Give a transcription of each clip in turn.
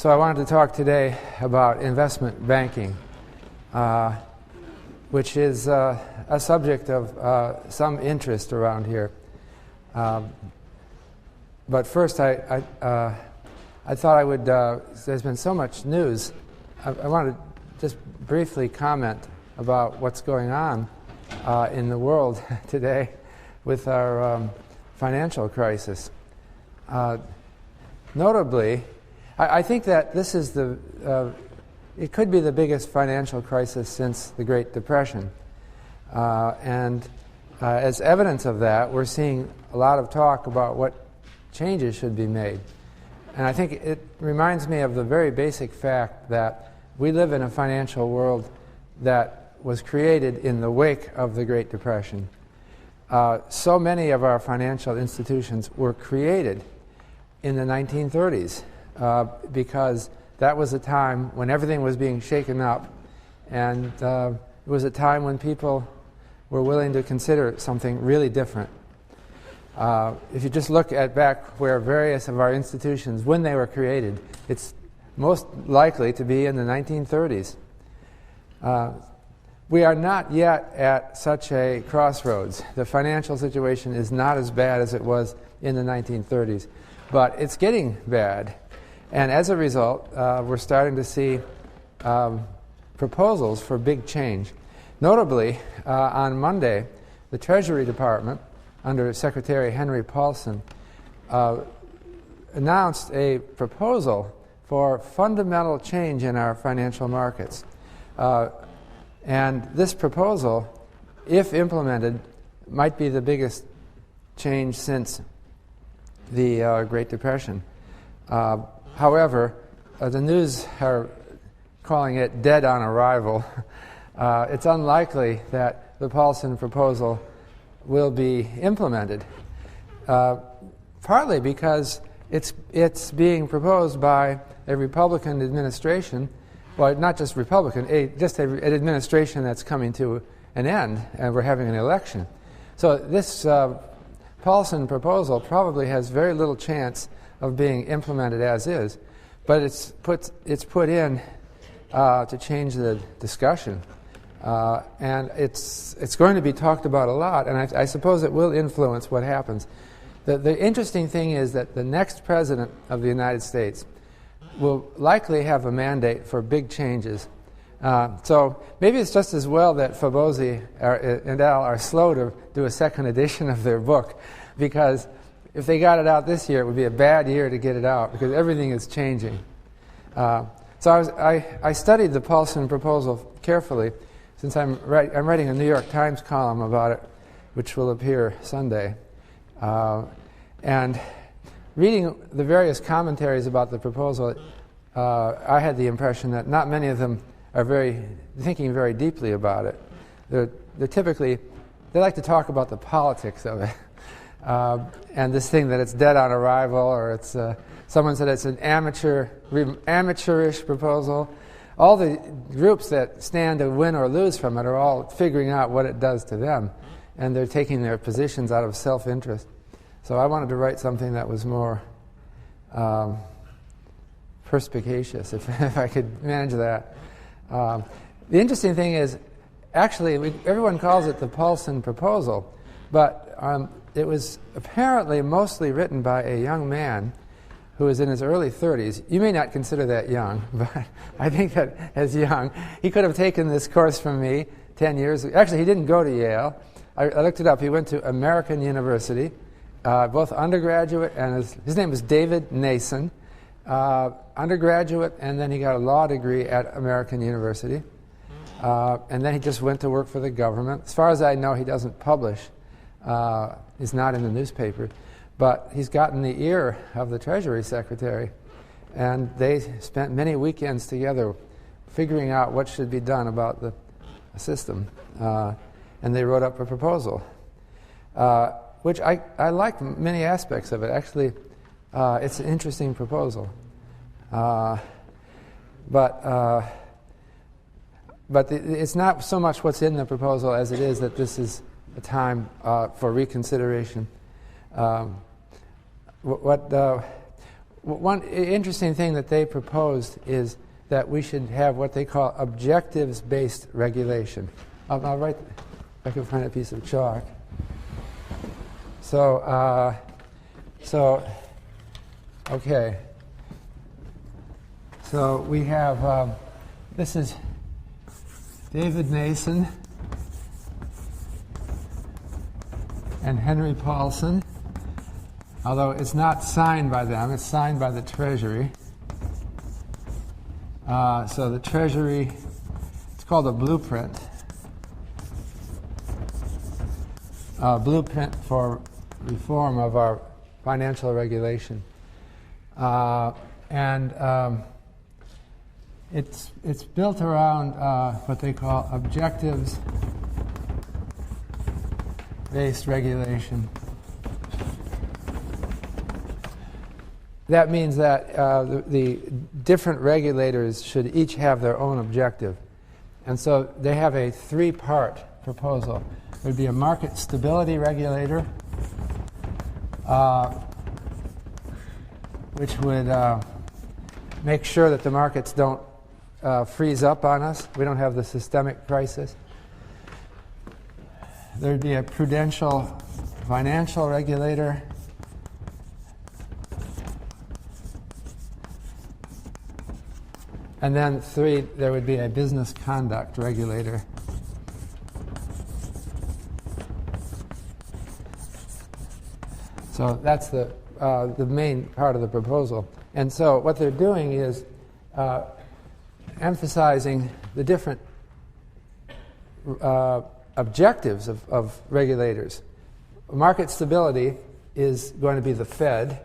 So I wanted to talk today about investment banking, which is a subject of some interest around here. But first, I thought I would, there's been so much news, I wanted to just briefly comment about what's going on in the world today with our financial crisis. Notably, I think that this is it could be the biggest financial crisis since the Great Depression. And as evidence of that, we're seeing a lot of talk about what changes should be made. And I think it reminds me of the very basic fact that we live in a financial world that was created in the wake of the Great Depression. So many of our financial institutions were created in the 1930s. Because that was a time when everything was being shaken up, and it was a time when people were willing to consider something really different. If you just look at back where various of our institutions, when they were created, it's most likely to be in the 1930s. We are not yet at such a crossroads. The financial situation is not as bad as it was in the 1930s, but it's getting bad. And as a result, we're starting to see proposals for big change. Notably, on Monday, the Treasury Department, under Secretary Henry Paulson, announced a proposal for fundamental change in our financial markets. And this proposal, if implemented, might be the biggest change since the Great Depression. However, the news are calling it dead on arrival. It's unlikely that the Paulson proposal will be implemented, partly because it's being proposed by a Republican administration, well, not just Republican, an administration that's coming to an end, and we're having an election. So this Paulson proposal probably has very little chance of being implemented as is, but it's put in to change the discussion, and it's going to be talked about a lot, and I suppose it will influence what happens. The interesting thing is that the next president of the United States will likely have a mandate for big changes. So maybe it's just as well that Fabozzi and Al are slow to do a second edition of their book, because if they got it out this year, it would be a bad year to get it out because everything is changing. So I studied the Paulson proposal carefully, since I'm writing a New York Times column about it, which will appear Sunday. And reading the various commentaries about the proposal, I had the impression that not many of them are thinking very deeply about it. They're typically, they like to talk about the politics of it. And this thing that it's dead on arrival, or it's someone said it's an amateurish proposal. All the groups that stand to win or lose from it are all figuring out what it does to them, and they're taking their positions out of self-interest. So I wanted to write something that was more perspicacious, if I could manage that. The interesting thing is, actually, everyone calls it the Paulson proposal, but it was apparently mostly written by a young man who was in his early 30s. You may not consider that young, but I think that as young. He could have taken this course from me 10 years ago. Actually, he didn't go to Yale. I looked it up. He went to American University, both undergraduate and his name was David Nason, undergraduate, and then he got a law degree at American University. And then he just went to work for the government. As far as I know, he doesn't publish. He's not in the newspaper, but he's gotten the ear of the Treasury Secretary, and they spent many weekends together figuring out what should be done about the system, and they wrote up a proposal, which I like many aspects of it. Actually, it's an interesting proposal, but it's not so much what's in the proposal as it is that this is a time for reconsideration. What one interesting thing that they proposed is that we should have what they call objectives-based regulation. I'll write, if I can find a piece of chalk. So, okay. So we have, this is David Nason and Henry Paulson, although it's not signed by them, it's signed by the Treasury. So the Treasury, it's called a blueprint. Blueprint for reform of our financial regulation. It's built around what they call objectives-based regulation. That means that the different regulators should each have their own objective. And so they have a three-part proposal. There would be a market stability regulator, which would make sure that the markets don't freeze up on us. We don't have the systemic crisis. There would be a prudential financial regulator. And then three, there would be a business conduct regulator. So that's the main part of the proposal. And so what they're doing is emphasizing the different objectives of regulators. Market stability is going to be the Fed,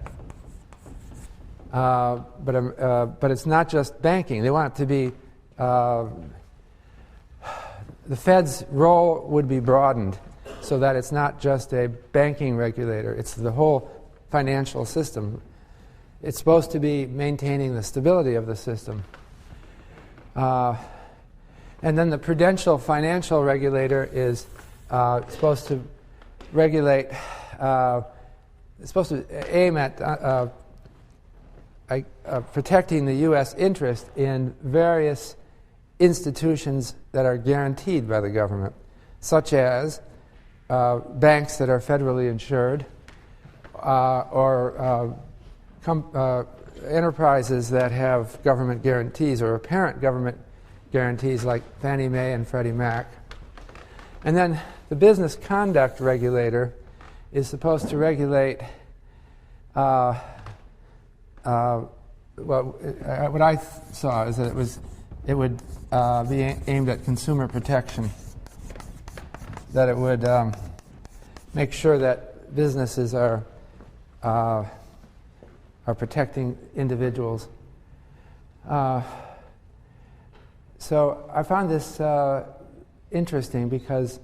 but it's not just banking. They want it to be the Fed's role would be broadened so that it's not just a banking regulator. It's the whole financial system. It's supposed to be maintaining the stability of the system. And then the prudential financial regulator is supposed to regulate, it's supposed to aim at protecting the U.S. interest in various institutions that are guaranteed by the government, such as banks that are federally insured, or enterprises that have government guarantees or apparent government guarantees like Fannie Mae and Freddie Mac. And then the business conduct regulator is supposed to regulate what I saw is that it would be aimed at consumer protection, that it would make sure that businesses are protecting individuals. So I found this interesting because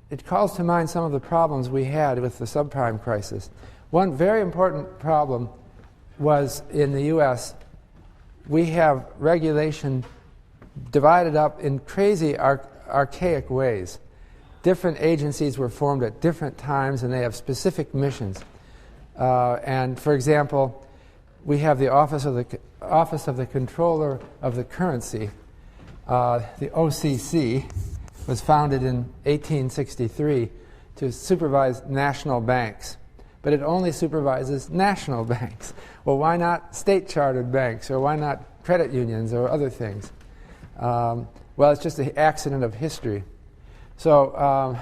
it calls to mind some of the problems we had with the subprime crisis. One very important problem was in the U.S., we have regulation divided up in crazy archaic ways. Different agencies were formed at different times, and they have specific missions. And for example, we have the Office of the Controller of the Currency. The OCC was founded in 1863 to supervise national banks, but it only supervises national banks. Well, why not state-chartered banks, or why not credit unions or other things? Well, it's just an accident of history. So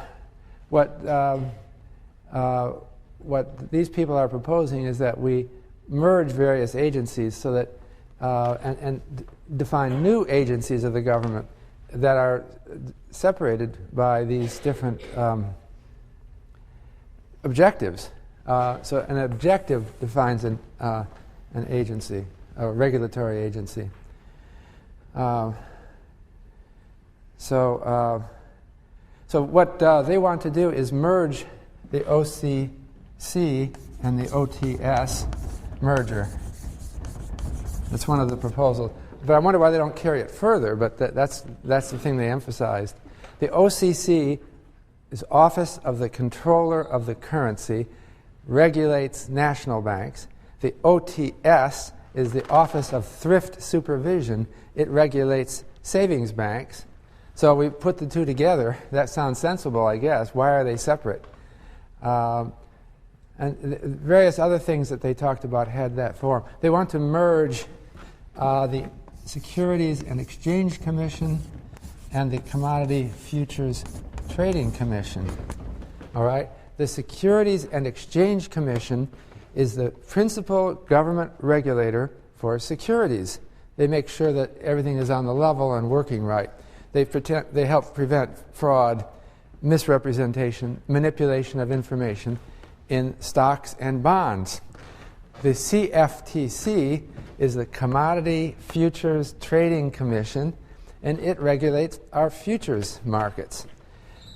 what these people are proposing is that we merge various agencies so that and define new agencies of the government that are separated by these different objectives. So an objective defines an agency, a regulatory agency. So what they want to do is merge the OCC and the OTS merger. That's one of the proposals. But I wonder why they don't carry it further, but that's the thing they emphasized. The OCC is Office of the Controller of the Currency, regulates national banks. The OTS is the Office of Thrift Supervision. It regulates savings banks. So we put the two together. That sounds sensible, I guess. Why are they separate? And various other things that they talked about had that form. They want to merge the Securities and Exchange Commission and the Commodity Futures Trading Commission. All right? The Securities and Exchange Commission is the principal government regulator for securities. They make sure that everything is on the level and working right. They help prevent fraud, misrepresentation, manipulation of information in stocks and bonds. The CFTC is the Commodity Futures Trading Commission, and it regulates our futures markets.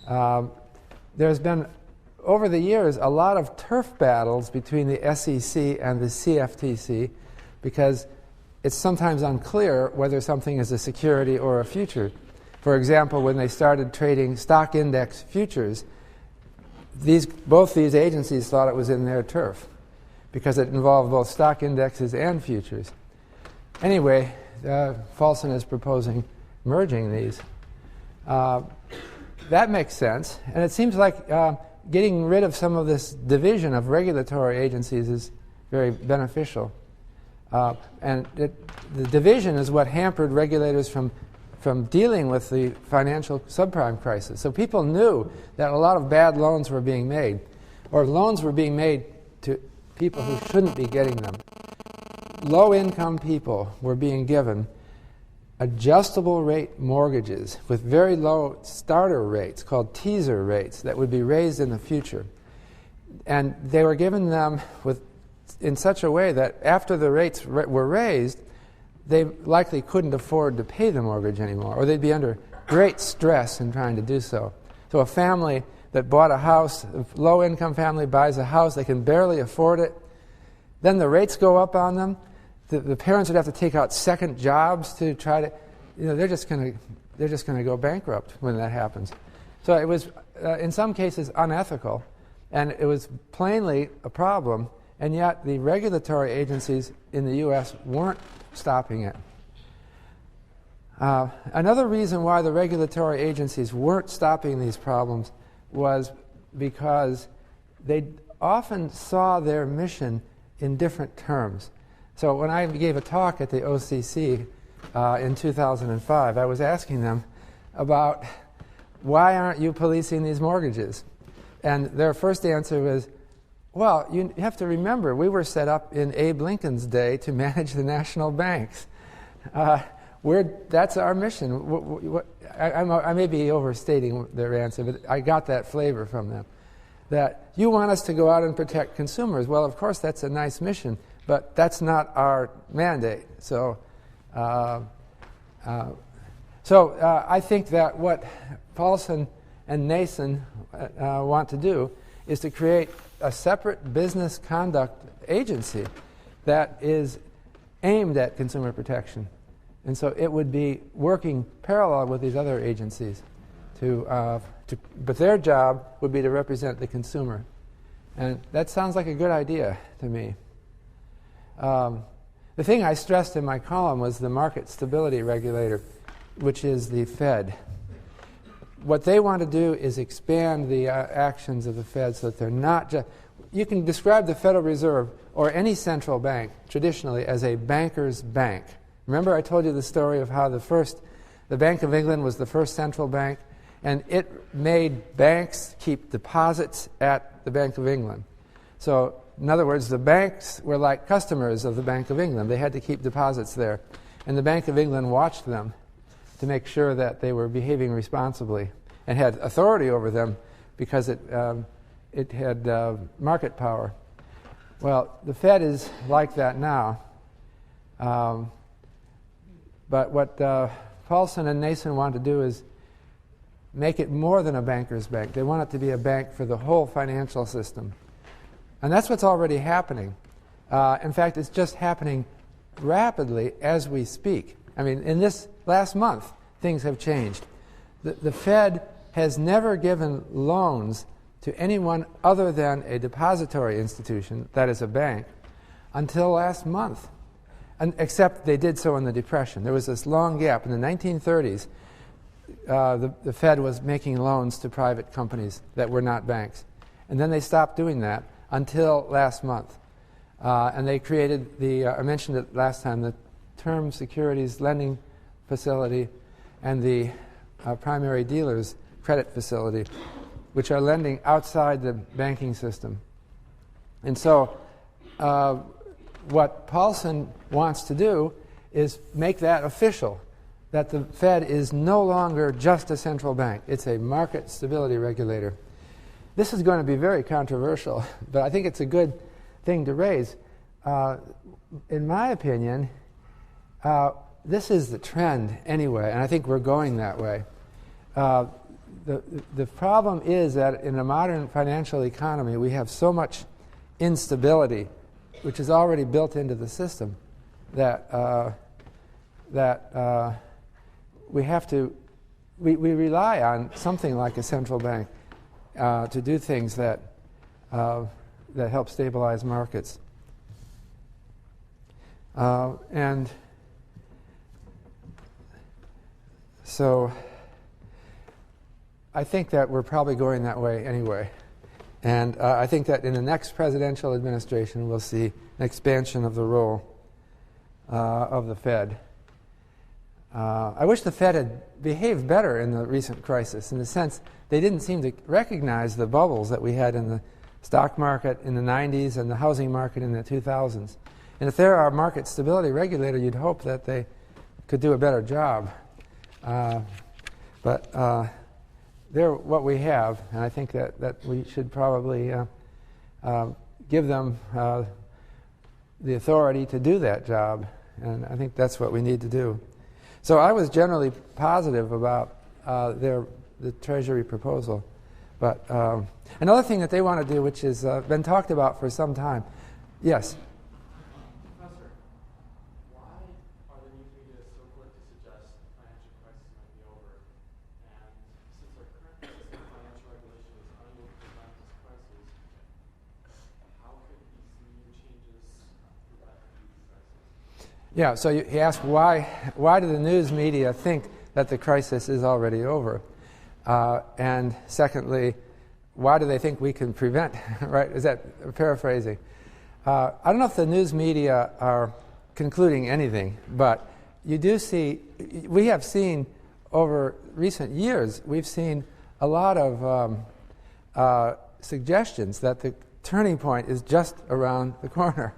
There's been, over the years, a lot of turf battles between the SEC and the CFTC because it's sometimes unclear whether something is a security or a future. For example, when they started trading stock index futures, both these agencies thought it was in their turf because it involved both stock indexes and futures. Anyway, Paulson is proposing merging these. That makes sense, and it seems like getting rid of some of this division of regulatory agencies is very beneficial. And the division is what hampered regulators from dealing with the financial subprime crisis. So people knew that a lot of bad loans were being made, or loans were being made to people who shouldn't be getting them. Low-income people were being given adjustable rate mortgages with very low starter rates called teaser rates that would be raised in the future. And they were given them in such a way that after the rates were raised, they likely couldn't afford to pay the mortgage anymore, or they'd be under great stress in trying to do so. So a family that bought a house, a low-income family buys a house, they can barely afford it, then the rates go up on them. The parents would have to take out second jobs to try to, they're just going to go bankrupt when that happens. So it was, in some cases, unethical, and it was plainly a problem, and yet the regulatory agencies in the U.S. weren't stopping it. Another reason why the regulatory agencies weren't stopping these problems was because they often saw their mission in different terms. So when I gave a talk at the OCC in 2005, I was asking them about why aren't you policing these mortgages? And their first answer was, well, you have to remember, we were set up in Abe Lincoln's day to manage the national banks. That's our mission. I may be overstating their answer, but I got that flavor from them. That you want us to go out and protect consumers. Well, of course, that's a nice mission, but that's not our mandate. So I think that what Paulson and Nason want to do is to create a separate business conduct agency that is aimed at consumer protection. And so it would be working parallel with these other agencies but their job would be to represent the consumer. And that sounds like a good idea to me. The thing I stressed in my column was the market stability regulator, which is the Fed. What they want to do is expand the actions of the Fed so that they're not just... You can describe the Federal Reserve or any central bank traditionally as a banker's bank. Remember I told you the story of how the Bank of England was the first central bank, and it made banks keep deposits at the Bank of England. So, in other words, the banks were like customers of the Bank of England. They had to keep deposits there. And the Bank of England watched them to make sure that they were behaving responsibly and had authority over them because it had market power. Well, the Fed is like that now. But what Paulson and Nason want to do is make it more than a banker's bank. They want it to be a bank for the whole financial system. And that's what's already happening. In fact, it's just happening rapidly as we speak. I mean, in this last month, things have changed. The Fed has never given loans to anyone other than a depository institution, that is a bank, until last month, except they did so in the Depression. There was this long gap. In the 1930s, the Fed was making loans to private companies that were not banks. And then they stopped doing that until last month. And they created I mentioned it last time, the Term Securities Lending Facility and the Primary Dealers Credit Facility, which are lending outside the banking system. And so what Paulson wants to do is make that official, that the Fed is no longer just a central bank. It's a market stability regulator. This is going to be very controversial, but I think it's a good thing to raise. In my opinion, this is the trend anyway, and I think we're going that way. The problem is that in a modern financial economy, we have so much instability, which is already built into the system, that we rely on something like a central bank to do things that help stabilize markets. And so I think that we're probably going that way anyway. And I think that in the next presidential administration, we'll see an expansion of the role of the Fed. I wish the Fed had behaved better in the recent crisis, in the sense they didn't seem to recognize the bubbles that we had in the stock market in the 90s and the housing market in the 2000s. And if they're our market stability regulator, you'd hope that they could do a better job. But they're what we have, and I think that we should probably give them the authority to do that job, and I think that's what we need to do. So I was generally positive about the Treasury proposal. But another thing that they want to do, which has been talked about for some time. Yes? Professor, why are the news media so quick to suggest the financial crisis might be over? And since our current system of financial regulation is unable to prevent this crisis, how could ECU changes prevent these crises? Yeah, so he asked why do the news media think that the crisis is already over? And secondly, why do they think we can prevent, right? Is that paraphrasing? I don't know if the news media are concluding anything, but you do see, we have seen over recent years, we've seen a lot of suggestions that the turning point is just around the corner.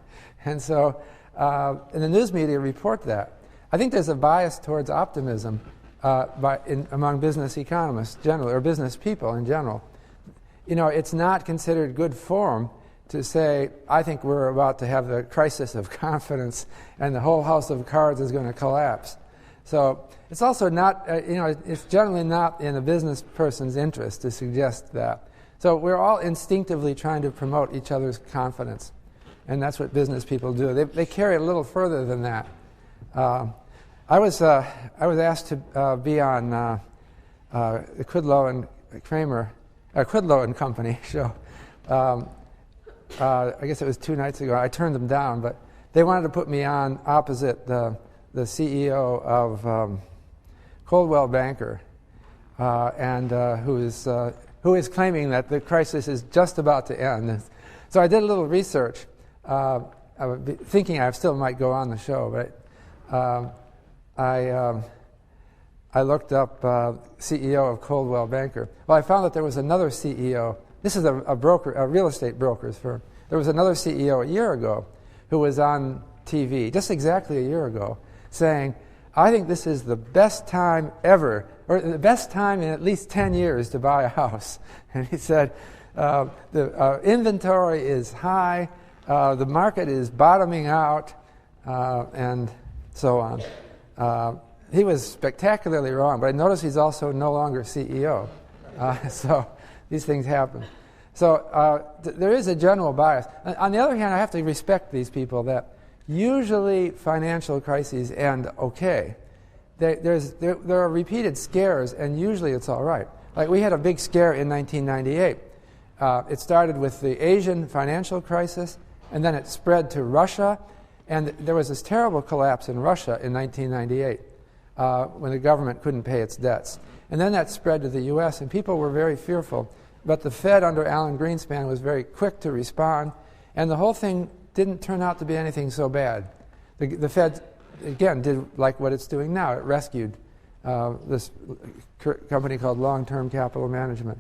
And so, and the news media report that. I think there's a bias towards optimism among business economists generally, or business people in general. You know, it's not considered good form to say, I think we're about to have the crisis of confidence and the whole house of cards is going to collapse. So it's also not, it's generally not in a business person's interest to suggest that. So we're all instinctively trying to promote each other's confidence. And that's what business people do. They carry it a little further than that. I was asked to be on the Kudlow and Company show. I guess it was 2 nights ago. I turned them down, but they wanted to put me on opposite the CEO of Coldwell Banker, and who is claiming that the crisis is just about to end. So I did a little research, thinking I still might go on the show, but I looked up CEO of Coldwell Banker. Well, I found that there was another CEO. This is a broker, a real estate broker's firm. There was another CEO a year ago who was on TV, just exactly a year ago, saying, I think this is the best time ever, or the best time in at least 10 years to buy a house. And he said, the inventory is high, the market is bottoming out, and so on. He was spectacularly wrong, but I notice he's also no longer CEO. So these things happen. So there is a general bias. On the other hand, I have to respect these people that usually financial crises end okay. There are repeated scares, and usually it's all right. Like we had a big scare in 1998. It started with the Asian financial crisis, and then it spread to Russia, and there was this terrible collapse in Russia in 1998 when the government couldn't pay its debts. And then that spread to the U.S., and people were very fearful. But the Fed under Alan Greenspan was very quick to respond, and the whole thing didn't turn out to be anything so bad. The Fed, again, did like what it's doing now. It rescued this company called Long-Term Capital Management.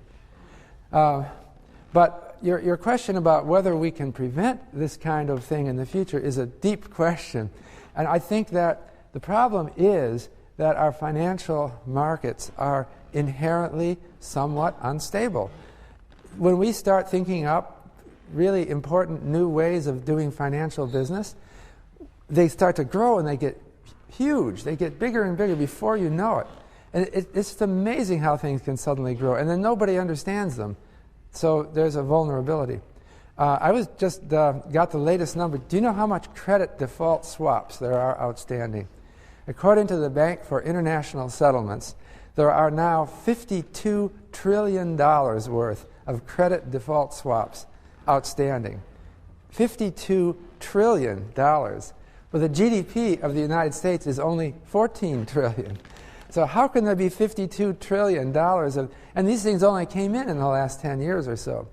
But your question about whether we can prevent this kind of thing in the future is a deep question. And I think that the problem is that our financial markets are inherently somewhat unstable. When we start thinking up really important new ways of doing financial business, they start to grow and they get huge. They get bigger and bigger before you know it. And it's amazing how things can suddenly grow, and then nobody understands them. So there's a vulnerability. I was just got the latest number. Do you know how much credit default swaps there are outstanding? According to the Bank for International Settlements, there are now $52 trillion worth of credit default swaps outstanding. $52 trillion. Well, the GDP of the United States is only $14 trillion. So how can there be $52 trillion of... And these things only came in the last 10 years or so.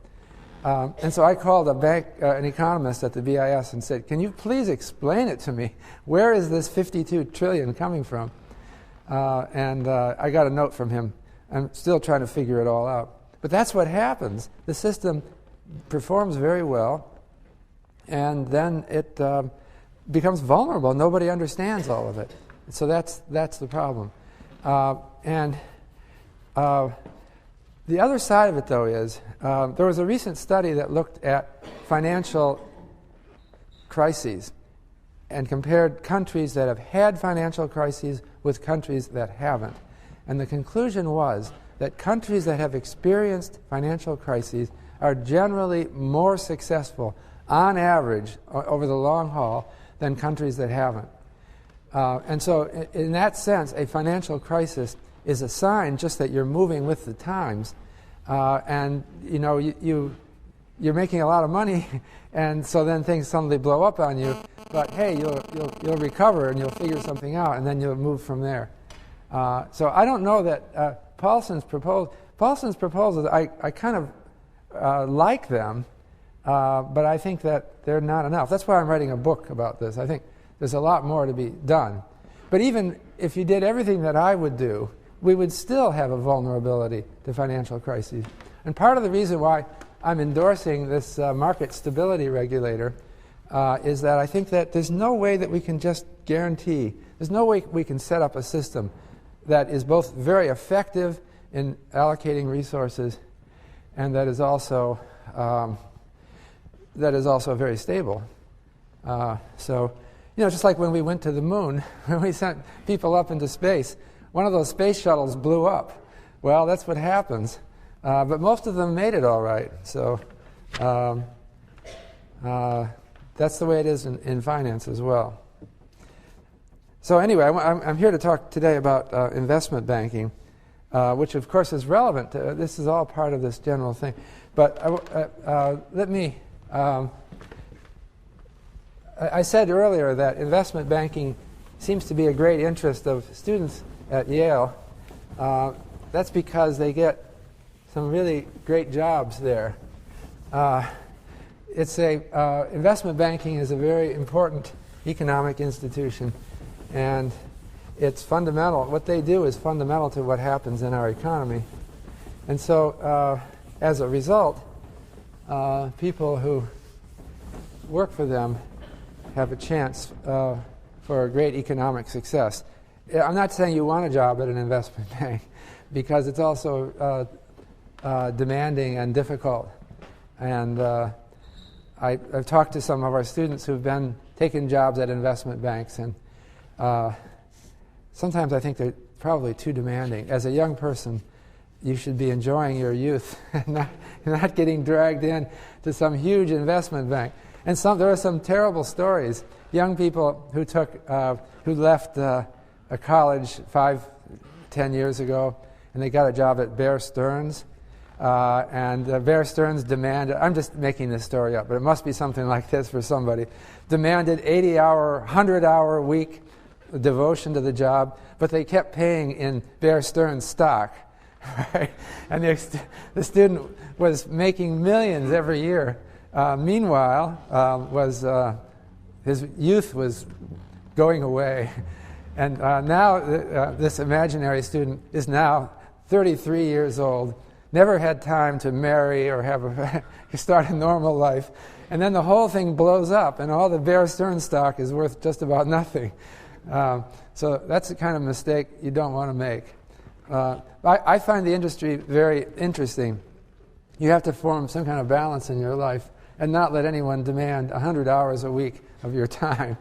And so I called an economist at the BIS and said, can you please explain it to me? Where is this $52 trillion coming from? And I got a note from him. I'm still trying to figure it all out. But that's what happens. The system performs very well, and then it becomes vulnerable. Nobody understands all of it. So that's the problem. And the other side of it, though, is there was a recent study that looked at financial crises and compared countries that have had financial crises with countries that haven't. And the conclusion was that countries that have experienced financial crises are generally more successful, on average, over the long haul, than countries that haven't. And so in that sense, a financial crisis is a sign just that you're moving with the times, and you know you're making a lot of money, and so then things suddenly blow up on you. But hey, you'll recover and you'll figure something out, and then you'll move from there. So I don't know that Paulson's proposals. I kind of like them, but I think that they're not enough. That's why I'm writing a book about this. I think there's a lot more to be done. But even if you did everything that I would do, we would still have a vulnerability to financial crises. And part of the reason why I'm endorsing this market stability regulator is that I think that there's no way that we can just guarantee, there's no way we can set up a system that is both very effective in allocating resources and that is also very stable. So, you know, just like when we went to the moon, when we sent people up into space, one of those space shuttles blew up. Well, that's what happens. But most of them made it all right. So that's the way it is in finance as well. So anyway, I'm here to talk today about investment banking, which of course is relevant. This is all part of this general thing. But let me... I said earlier that investment banking seems to be a great interest of students at Yale. That's because they get some really great jobs there. Investment banking is a very important economic institution, and it's fundamental. What they do is fundamental to what happens in our economy. And so, as a result, people who work for them have a chance for a great economic success. I'm not saying you want a job at an investment bank, because it's also demanding and difficult. And I've talked to some of our students who've been taking jobs at investment banks, and sometimes I think they're probably too demanding. As a young person, you should be enjoying your youth and not getting dragged in to some huge investment bank. And there are some terrible stories. Young people who left a college 5-10 years ago, and they got a job at Bear Stearns. and Bear Stearns demanded, I'm just making this story up, but it must be something like this for somebody, demanded 80-hour, 100-hour week devotion to the job, but they kept paying in Bear Stearns stock. Right? And the student was making millions every year. Meanwhile, his youth was going away. And now this imaginary student is now 33 years old, never had time to marry or start a normal life. And then the whole thing blows up, and all the Bear Stearns stock is worth just about nothing. So that's the kind of mistake you don't want to make. I find the industry very interesting. You have to form some kind of balance in your life and not let anyone demand 100 hours a week of your time.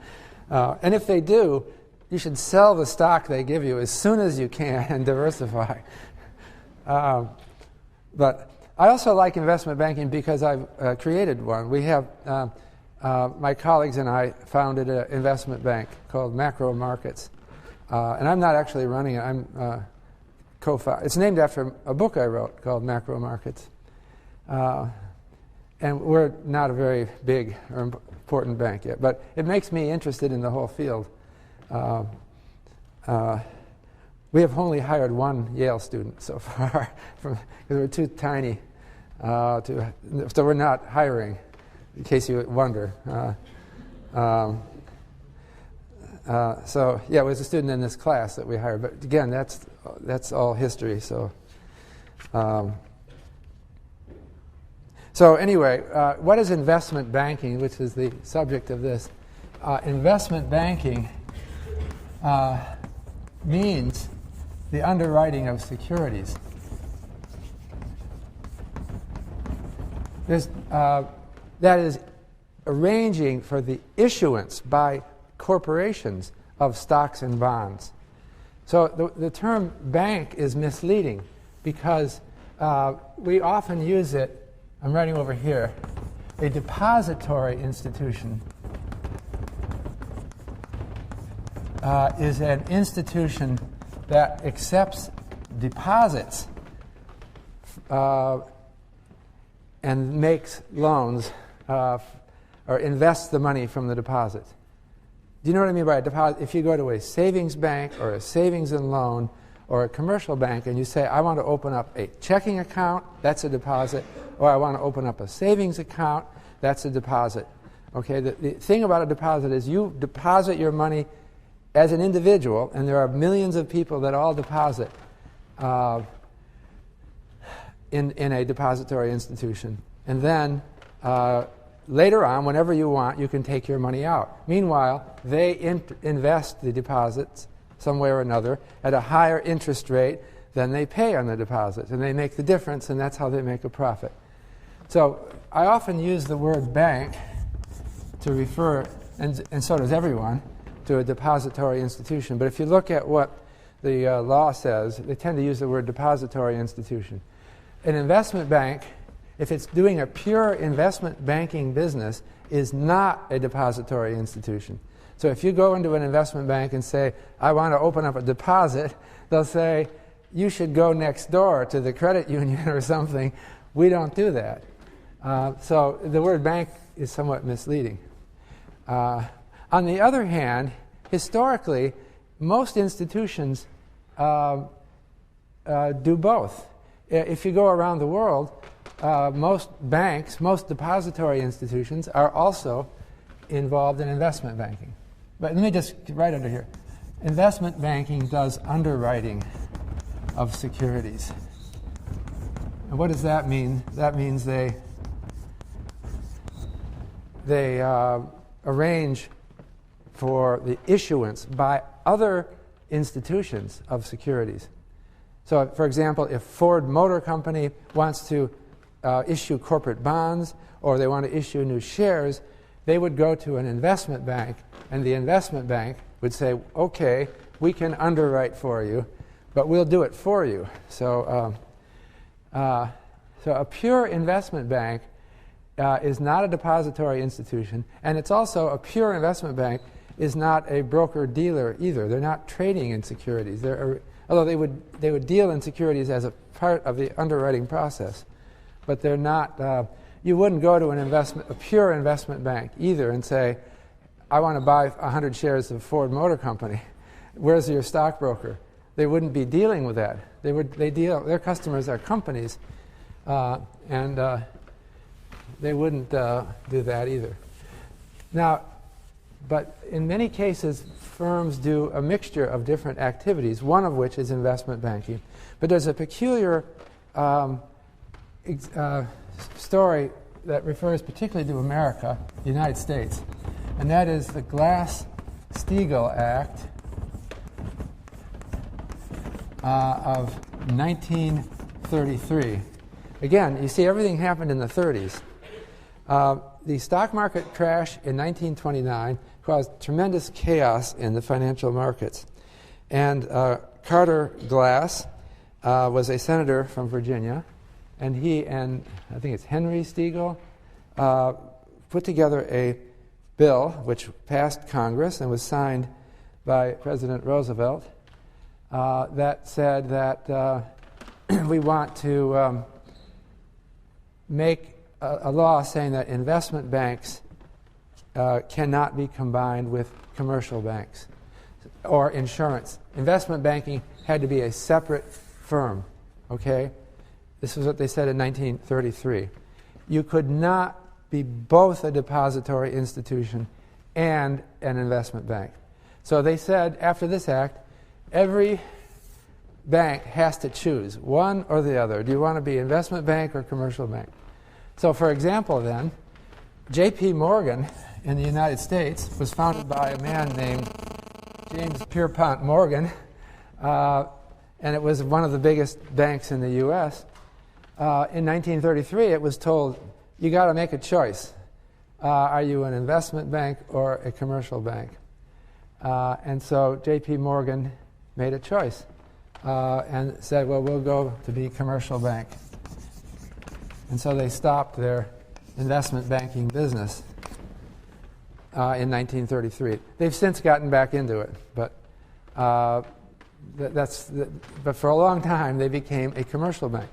And if they do, you should sell the stock they give you as soon as you can and diversify. But I also like investment banking because I've created one. We have, my colleagues and I founded an investment bank called Macro Markets. And I'm not actually running it. I'm it's named after a book I wrote called Macro Markets. And we're not a very big or important bank yet, but it makes me interested in the whole field. We have only hired one Yale student so far because we're too tiny. So we're not hiring, in case you wonder. So yeah, it was a student in this class that we hired. But again, that's all history. So anyway, what is investment banking, which is the subject of this? Investment banking means the underwriting of securities. That is arranging for the issuance by corporations of stocks and bonds. So the term bank is misleading because we often use it, I'm writing over here, a depository institution is an institution that accepts deposits and makes loans or invests the money from the deposits. Do you know what I mean by a deposit? If you go to a savings bank or a savings and loan or a commercial bank and you say, I want to open up a checking account, that's a deposit, or I want to open up a savings account, that's a deposit. Okay, the thing about a deposit is you deposit your money as an individual, and there are millions of people that all deposit in a depository institution. And then later on, whenever you want, you can take your money out. Meanwhile, they invest the deposits some way or another at a higher interest rate than they pay on the deposits, and they make the difference, and that's how they make a profit. So I often use the word bank to refer, and so does everyone, to a depository institution. But if you look at what the law says, they tend to use the word depository institution. An investment bank, if it's doing a pure investment banking business, is not a depository institution. So if you go into an investment bank and say, I want to open up a deposit, they'll say, you should go next door to the credit union or something. We don't do that. So the word bank is somewhat misleading. On the other hand, historically, most institutions do both. If you go around the world, most banks, most depository institutions are also involved in investment banking. But let me just write under here. Investment banking does underwriting of securities. And what does that mean? That means they arrange for the issuance by other institutions of securities. So, for example, if Ford Motor Company wants to issue corporate bonds or they want to issue new shares, they would go to an investment bank, and the investment bank would say, okay, we can underwrite for you, but we'll do it for you. So a pure investment bank is not a depository institution, and it's also a pure investment bank is not a broker-dealer either. They're not trading in securities. They're although they would deal in securities as a part of the underwriting process, but they're not. You wouldn't go to a pure investment bank either and say, I want to buy 100 shares of Ford Motor Company. Where's your stockbroker? They wouldn't be dealing with that. Their customers are companies, and they wouldn't do that either. Now, but in many cases, firms do a mixture of different activities, one of which is investment banking. But there's a peculiar story that refers particularly to America, the United States, and that is the Glass-Steagall Act of 1933. Again, you see, everything happened in the 30s. The stock market crash in 1929 caused tremendous chaos in the financial markets. And Carter Glass was a senator from Virginia, and he and I think it's Henry Steagall put together a bill which passed Congress and was signed by President Roosevelt that said that we want to make a law saying that investment banks cannot be combined with commercial banks or insurance. Investment banking had to be a separate firm, okay? This is what they said in 1933. You could not be both a depository institution and an investment bank. So they said, after this act, every bank has to choose one or the other. Do you want to be investment bank or commercial bank? So, for example, then, J.P. Morgan in the United States was founded by a man named James Pierpont Morgan, and it was one of the biggest banks in the U.S. In 1933, it was told, you got to make a choice. Are you an investment bank or a commercial bank? And so J.P. Morgan made a choice and said, well, we'll go to be commercial bank. And so they stopped their investment banking business in 1933. They've since gotten back into it, but but for a long time they became a commercial bank.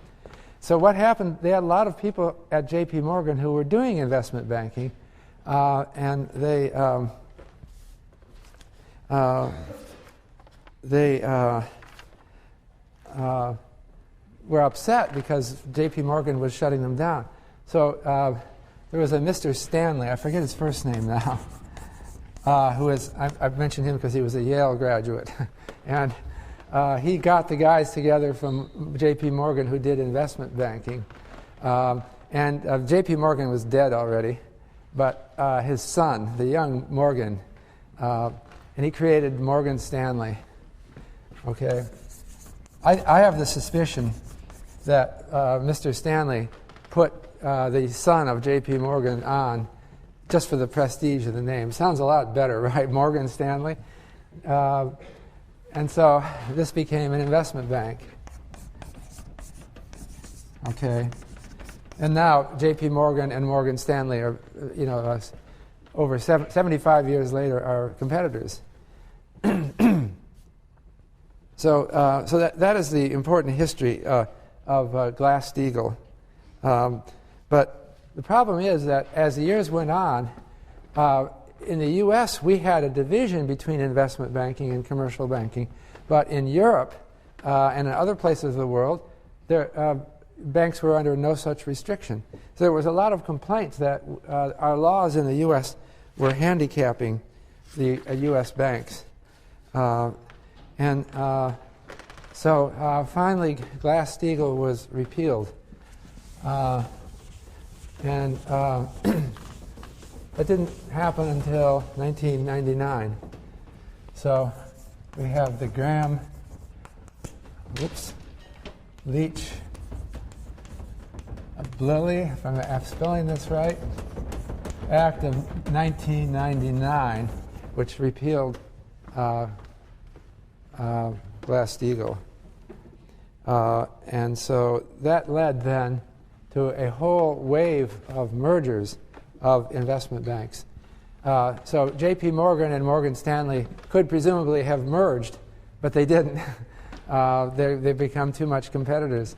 So what happened? They had a lot of people at J.P. Morgan who were doing investment banking, and they were upset because J.P. Morgan was shutting them down. So there was a Mr. Stanley, I forget his first name now, who is, I've mentioned him because he was a Yale graduate. And he got the guys together from J.P. Morgan who did investment banking. And J.P. Morgan was dead already, but his son, the young Morgan, and he created Morgan Stanley. Okay. I have the suspicion that Mr. Stanley put the son of J.P. Morgan on just for the prestige of the name. Sounds a lot better, right? Morgan Stanley. And so this became an investment bank. Okay. And now J.P. Morgan and Morgan Stanley are, over 75 years later, are competitors. So that is the important history of Glass-Steagall. But the problem is that as the years went on, in the U.S. we had a division between investment banking and commercial banking, but in Europe and in other places of the world, banks were under no such restriction. So there was a lot of complaints that our laws in the U.S. were handicapping the U.S. banks. So finally, Glass-Steagall was repealed. And that didn't happen until 1999. So we have the Leach, Bliley, if I'm spelling this right, Act of 1999, which repealed Glass-Steagall. And so that led then to a whole wave of mergers of investment banks. So J.P. Morgan and Morgan Stanley could presumably have merged, but they didn't. They've become too much competitors,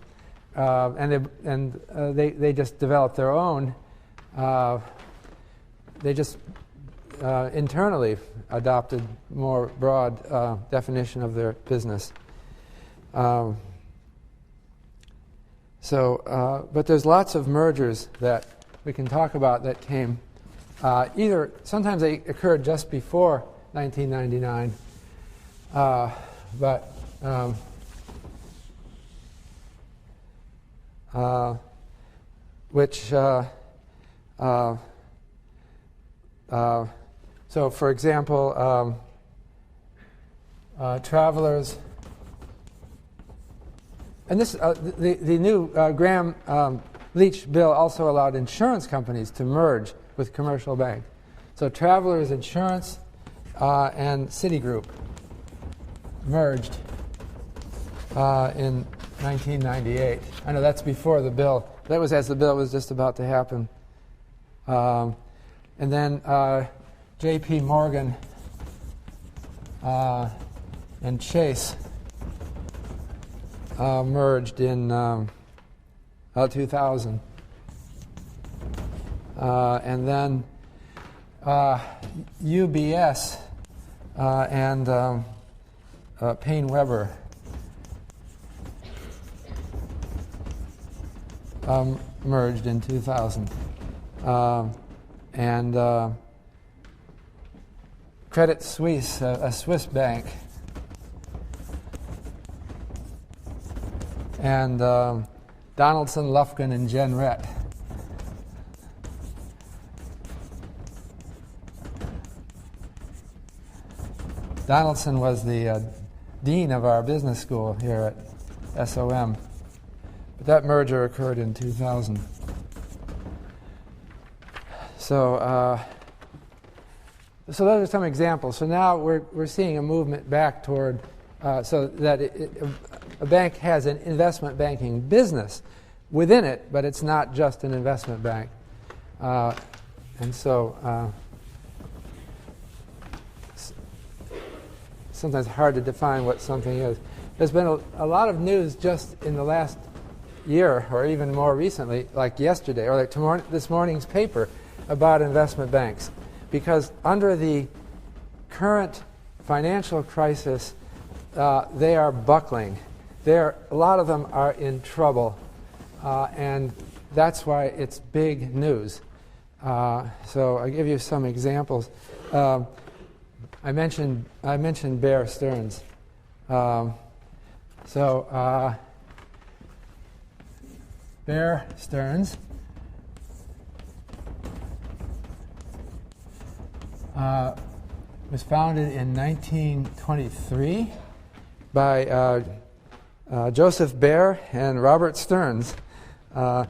and they just developed their own. They just internally adopted more broad definition of their business. But there's lots of mergers that we can talk about that came either sometimes they occurred just before 1999, so for example, Travelers, and this the new Graham-Leach bill also allowed insurance companies to merge with commercial banks. So Travelers Insurance and Citigroup merged in 1998. I know that's before the bill. That was as the bill was just about to happen. And then J.P. Morgan and Chase merged in 2000. And then UBS and Payne Weber merged in 2000. And Credit Suisse, a Swiss bank, and Donaldson, Lufkin, and Jenrette. Donaldson was the dean of our business school here at SOM. But that merger occurred in 2000. So those are some examples. So now we're seeing a movement back toward so that a bank has an investment banking business within it, but it's not just an investment bank. And so sometimes hard to define what something is. There's been a lot of news just in the last year, or even more recently, like yesterday, or like this morning's paper, about investment banks. Because under the current financial crisis, they are buckling. A lot of them are in trouble, and that's why it's big news. So I'll give you some examples. I mentioned Bear Stearns. Bear Stearns was founded in 1923 by Joseph Bear and Robert Stearns. I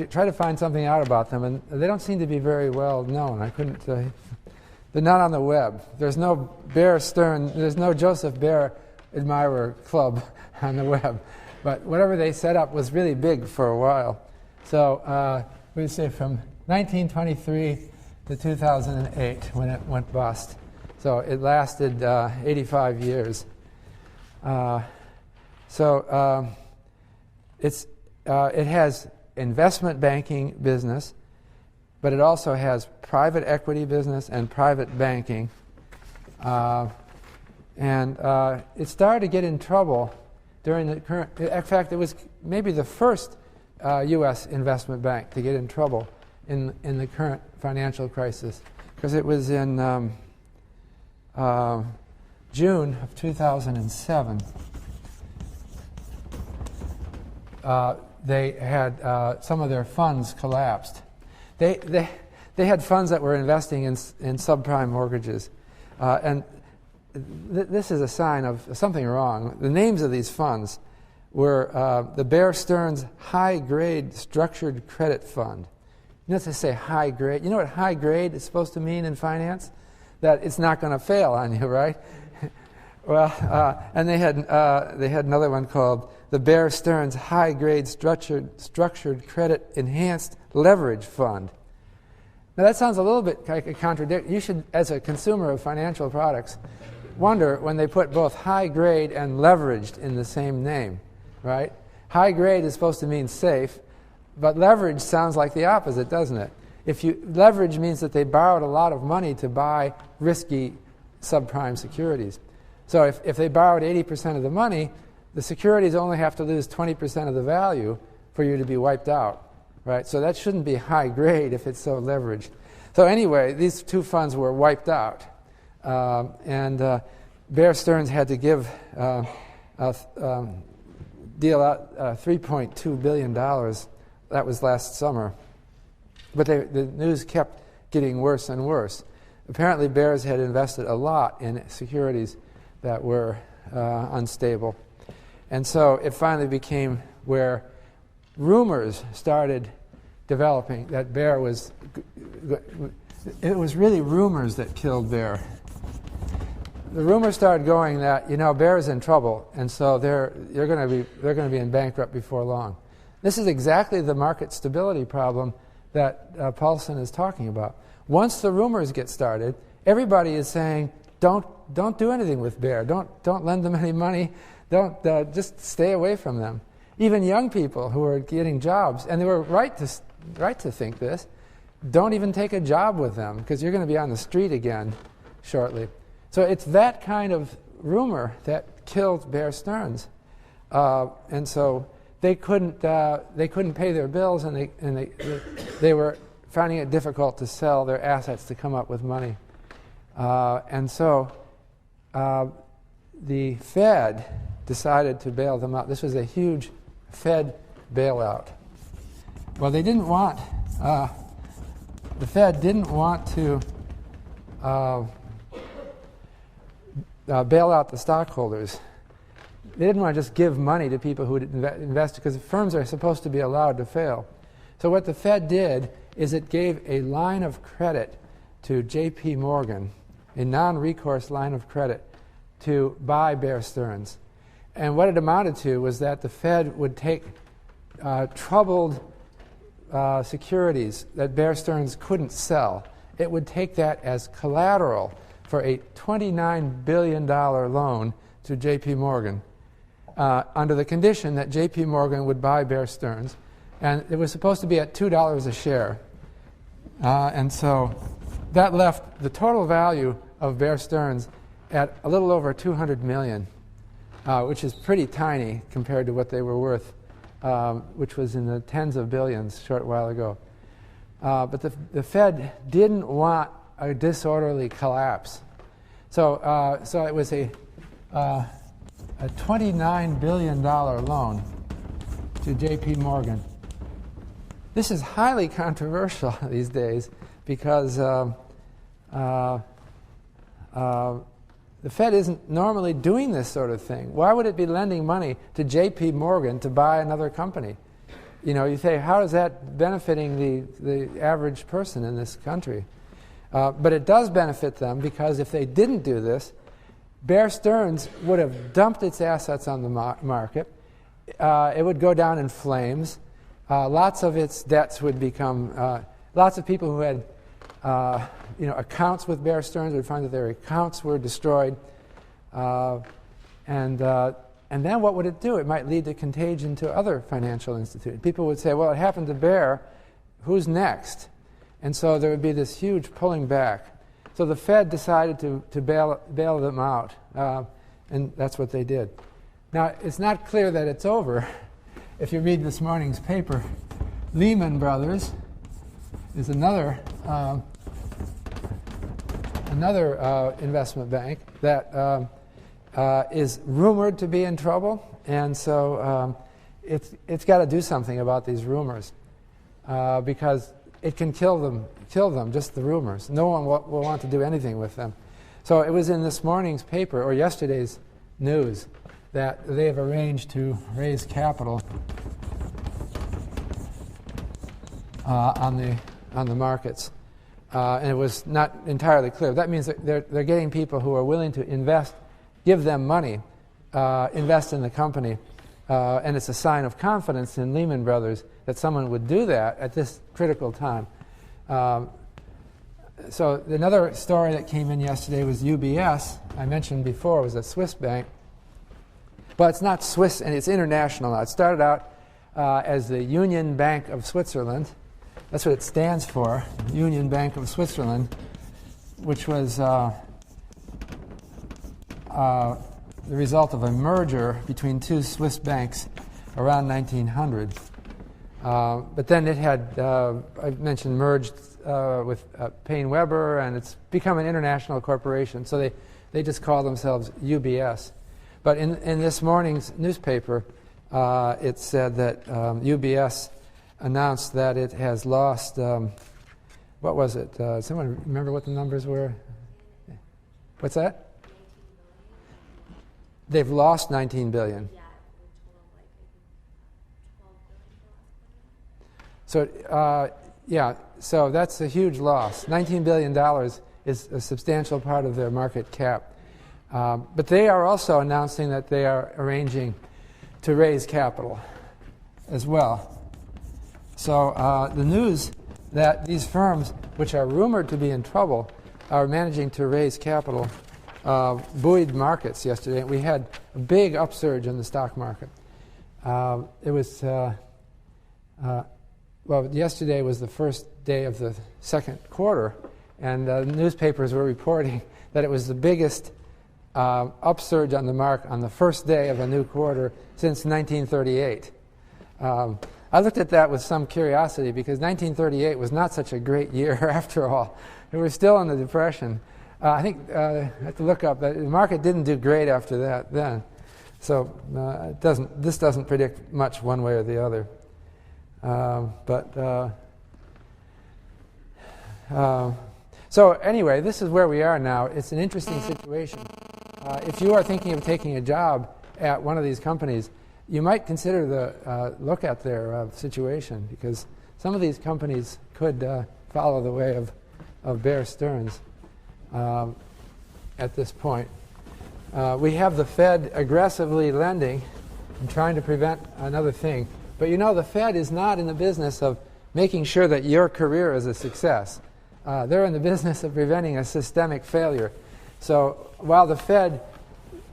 tried to find something out about them, and they don't seem to be very well known. I couldn't. They're not on the web. There's no Bear Stearns. There's no Joseph Bear admirer club on the web. But whatever they set up was really big for a while. So we say from 1923 to 2008 when it went bust. So it lasted 85 years. It has investment banking business, but it also has private equity business and private banking. And it started to get in trouble during the current. In fact, it was maybe the first U.S. investment bank to get in trouble in the current financial crisis, because it was in June of 2007. They had some of their funds collapsed. They had funds that were investing in subprime mortgages, and this is a sign of something wrong. The names of these funds were the Bear Stearns High Grade Structured Credit Fund. You know, to say high grade. You know what high grade is supposed to mean in finance? That it's not going to fail on you, right? Well, and they had another one called the Bear Stearns High Grade Structured Credit Enhanced Leverage Fund. Now that sounds a little bit like a contradiction. You should, as a consumer of financial products, wonder when they put both high grade and leveraged in the same name, right? High grade is supposed to mean safe, but leverage sounds like the opposite, doesn't it? Leverage means that they borrowed a lot of money to buy risky subprime securities. So if they borrowed 80% of the money, the securities only have to lose 20% of the value for you to be wiped out, right? So that shouldn't be high grade if it's so leveraged. So anyway, these two funds were wiped out, and Bear Stearns had to deal out $3.2 billion. That was last summer. But the news kept getting worse and worse. Apparently, Bears had invested a lot in securities that were unstable. And so it finally became where rumors started developing that Bear was... It was really rumors that killed Bear. The rumors started going that, Bear is in trouble, and so they're going to be in bankrupt before long. This is exactly the market stability problem that Paulson is talking about. Once the rumors get started, everybody is saying, don't do anything with Bear. Don't lend them any money. Don't just stay away from them. Even young people who are getting jobs, and they were right to think this, don't even take a job with them because you're going to be on the street again shortly. So it's that kind of rumor that killed Bear Stearns, and so they couldn't pay their bills, and they were finding it difficult to sell their assets to come up with money, and so the Fed decided to bail them out. This was a huge Fed bailout. Well, they didn't want. The Fed didn't want to bail out the stockholders. They didn't want to just give money to people who would invest because firms are supposed to be allowed to fail. So what the Fed did is it gave a line of credit to J.P. Morgan, a non-recourse line of credit, to buy Bear Stearns. And what it amounted to was that the Fed would take troubled securities that Bear Stearns couldn't sell. It would take that as collateral for a $29 billion loan to J.P. Morgan under the condition that J.P. Morgan would buy Bear Stearns. And it was supposed to be at $2 a share. And so that left the total value of Bear Stearns at a little over $200 million, which is pretty tiny compared to what they were worth, which was in the tens of billions a short while ago. But the Fed didn't want a disorderly collapse. So it was a $29 billion loan to J.P. Morgan. This is highly controversial these days because the Fed isn't normally doing this sort of thing. Why would it be lending money to J.P. Morgan to buy another company? You say, how is that benefiting the average person in this country? But it does benefit them because if they didn't do this, Bear Stearns would have dumped its assets on the market. It would go down in flames. Lots of its debts would become... lots of people who had accounts with Bear Stearns would find that their accounts were destroyed. And then what would it do? It might lead to contagion to other financial institutions. People would say, well, it happened to Bear. Who's next? And so there would be this huge pulling back. So the Fed decided to bail them out, and that's what they did. Now, it's not clear that it's over. If you read this morning's paper, Lehman Brothers is another investment bank that is rumored to be in trouble, and so it's got to do something about these rumors because it can kill them, just the rumors. No one will want to do anything with them. So it was in this morning's paper, or yesterday's news, that they have arranged to raise capital on the markets. And it was not entirely clear. That means that they're getting people who are willing to invest, give them money, invest in the company. And it's a sign of confidence in Lehman Brothers that someone would do that at this critical time. So another story that came in yesterday was UBS. I mentioned before was a Swiss bank. But it's not Swiss, and it's international now. It started out as the Union Bank of Switzerland. That's what it stands for, Union Bank of Switzerland, which was the result of a merger between two Swiss banks around 1900. But then it had, I mentioned, merged with Payne Weber, and it's become an international corporation. So they just call themselves UBS. But in this morning's newspaper, it said that UBS announced that it has lost, what was it? Someone remember what the numbers were? What's that? They've lost $19 billion. So, so that's a huge loss. $19 billion is a substantial part of their market cap. But they are also announcing that they are arranging to raise capital as well. So the news that these firms, which are rumored to be in trouble, are managing to raise capital buoyed markets yesterday. We had a big upsurge in the stock market. It was, yesterday was the first day of the second quarter, and newspapers were reporting that it was the biggest upsurge on the mark on the first day of a new quarter since 1938. I looked at that with some curiosity because 1938 was not such a great year after all. We were still in the Depression. I think I have to look up that the market didn't do great after that then. So this doesn't predict much one way or the other. So anyway, this is where we are now. It's an interesting situation. If you are thinking of taking a job at one of these companies, you might consider look at their situation, because some of these companies could follow the way of Bear Stearns at this point. We have the Fed aggressively lending and trying to prevent another thing. But you know, the Fed is not in the business of making sure that your career is a success. They're in the business of preventing a systemic failure. So while the Fed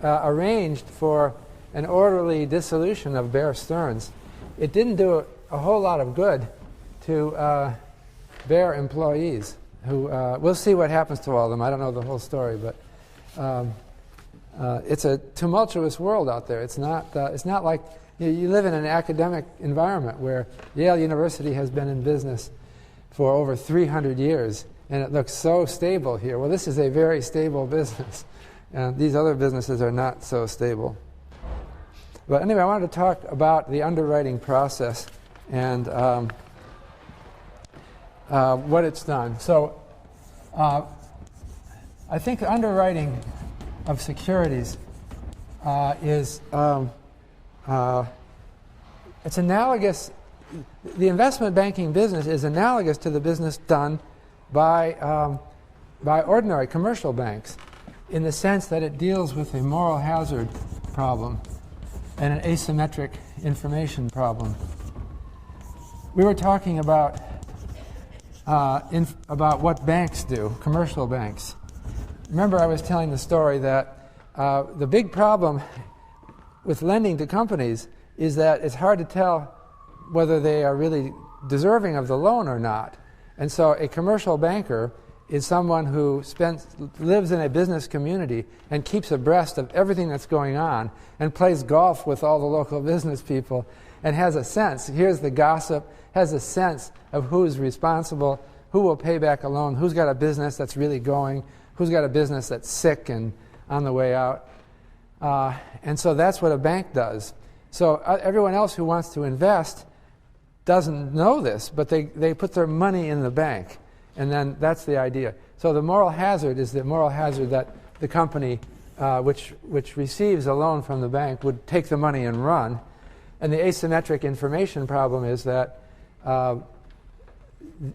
arranged for an orderly dissolution of Bear Stearns, it didn't do a whole lot of good to Bear employees. Who we'll see what happens to all of them. I don't know the whole story, but it's a tumultuous world out there. It's not like you live in an academic environment where Yale University has been in business for over 300 years, and it looks so stable here. Well, this is a very stable business, and these other businesses are not so stable. But anyway, I wanted to talk about the underwriting process and what it's done. So I think underwriting of securities is it's analogous. The investment banking business is analogous to the business done by ordinary commercial banks, in the sense that it deals with a moral hazard problem and an asymmetric information problem. We were talking about what banks do, commercial banks. Remember, I was telling the story that the big problem with lending to companies is that it's hard to tell whether they are really deserving of the loan or not. And so a commercial banker is someone who lives in a business community and keeps abreast of everything that's going on and plays golf with all the local business people and has a sense, here's the gossip, has a sense of who's responsible, who will pay back a loan, who's got a business that's really going, who's got a business that's sick and on the way out. And so that's what a bank does. So everyone else who wants to invest doesn't know this, but they put their money in the bank. And then that's the idea. So the moral hazard is the moral hazard that the company which receives a loan from the bank would take the money and run. And the asymmetric information problem is that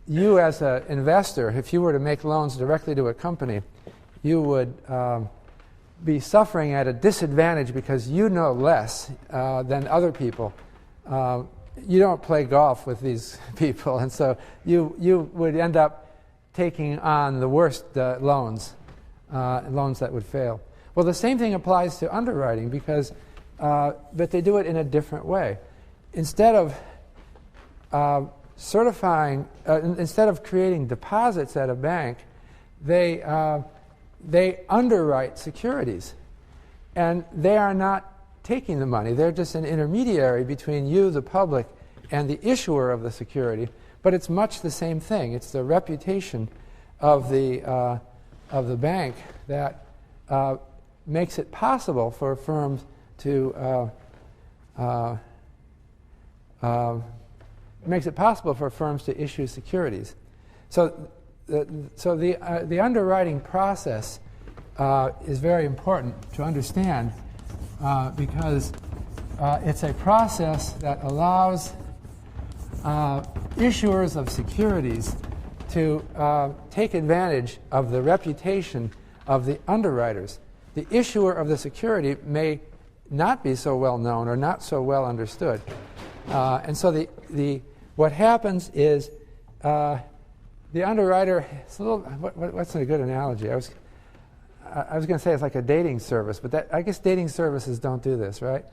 you as an investor, if you were to make loans directly to a company, you would be suffering at a disadvantage because you know less than other people. You don't play golf with these people, and so you would end up taking on the worst loans that would fail. Well, the same thing applies to underwriting but they do it in a different way. Instead of instead of creating deposits at a bank, they underwrite securities, and they are not taking the money. They're just an intermediary between you, the public, and the issuer of the security. But it's much the same thing. It's the reputation of the bank that makes it possible for firms to issue securities. So the underwriting process is very important to understand because it's a process that allows issuers of securities to take advantage of the reputation of the underwriters. The issuer of the security may not be so well known or not so well understood. And so what happens is the underwriter, it's a little, what's a good analogy? I was going to say it's like a dating service, but I guess dating services don't do this, right?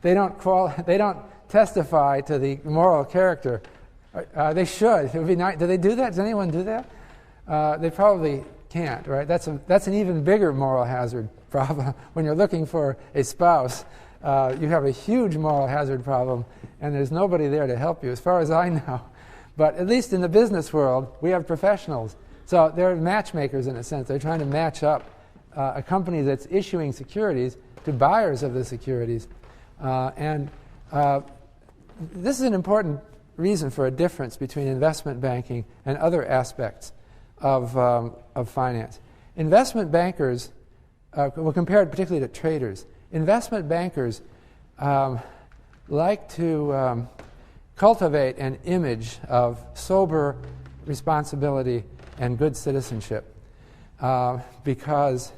They don't testify to the moral character. They should. It would be nice. Do they do that? Does anyone do that? They probably can't, right? That's an even bigger moral hazard problem. When you're looking for a spouse, you have a huge moral hazard problem, and there's nobody there to help you, as far as I know. But at least in the business world, we have professionals. So they're matchmakers in a sense. They're trying to match up a company that's issuing securities to buyers of the securities. And this is an important reason for a difference between investment banking and other aspects of finance. Investment bankers, well, compared particularly to traders, investment bankers like to cultivate an image of sober responsibility and good citizenship because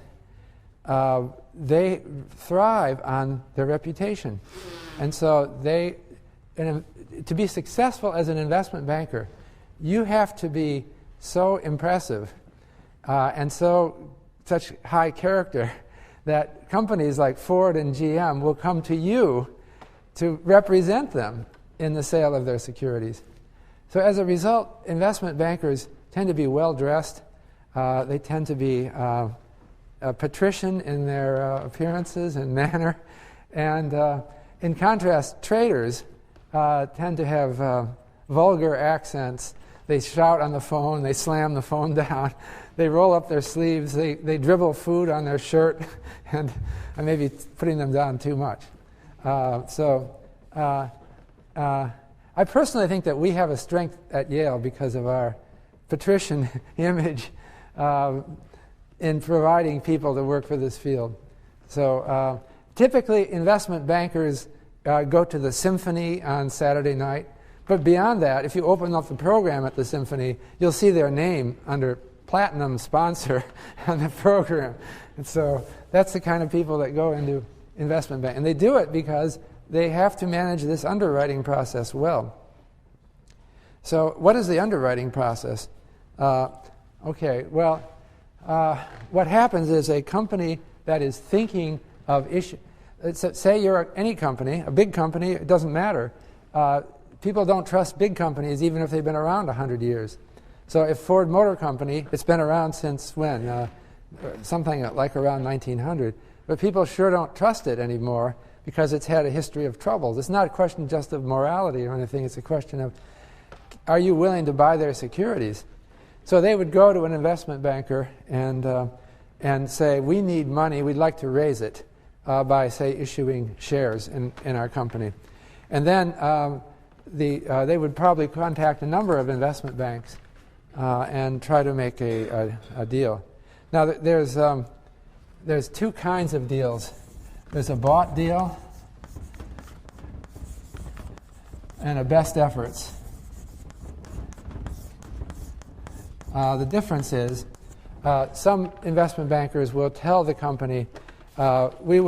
they thrive on their reputation. And so to be successful as an investment banker, you have to be so impressive and such high character that companies like Ford and GM will come to you to represent them in the sale of their securities. So as a result, investment bankers tend to be well-dressed. They tend to be patrician in their appearances and manner. And in contrast, traders tend to have vulgar accents. They shout on the phone. They slam the phone down. They roll up their sleeves. They dribble food on their shirt. And I may be putting them down too much. I personally think that we have a strength at Yale because of our patrician image in providing people to work for this field. So typically investment bankers go to the symphony on Saturday night. But beyond that, if you open up the program at the symphony, you'll see their name under platinum sponsor on the program. And so that's the kind of people that go into investment banking. And they do it because they have to manage this underwriting process well. So what is the underwriting process? What happens is a company that is thinking of issue. Say you're any company, a big company, it doesn't matter. People don't trust big companies even if they've been around 100 years. So if Ford Motor Company, it's been around since when? Something like around 1900. But people sure don't trust it anymore because it's had a history of troubles. It's not a question just of morality or anything. It's a question of, are you willing to buy their securities? So they would go to an investment banker and say, we need money. We'd like to raise it by, say, issuing shares in our company. And then they would probably contact a number of investment banks and try to make a deal. Now, there's two kinds of deals. There's a bought deal and a best efforts. The difference is some investment bankers will tell the company, you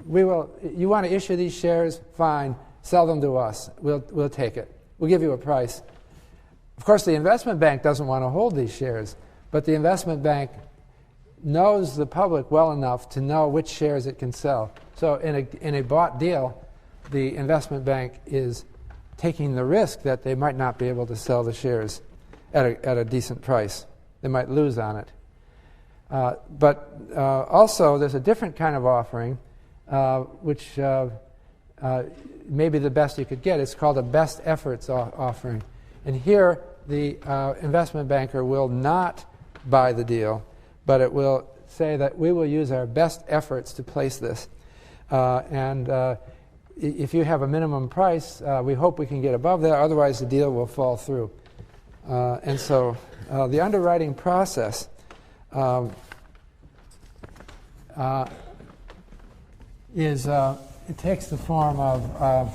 want to issue these shares? Fine, sell them to us. We'll take it. We'll give you a price Of course, the investment bank doesn't want to hold these shares, but the investment bank knows the public well enough to know which shares it can sell. So in a bought deal, the investment bank is taking the risk that they might not be able to sell the shares at a decent price. They might lose on it. But also, there's a different kind of offering, which may be the best you could get. It's called a best efforts offering. And here, the investment banker will not buy the deal, but it will say that we will use our best efforts to place this. If you have a minimum price, we hope we can get above that, otherwise the deal will fall through. And so the underwriting process it takes the form of,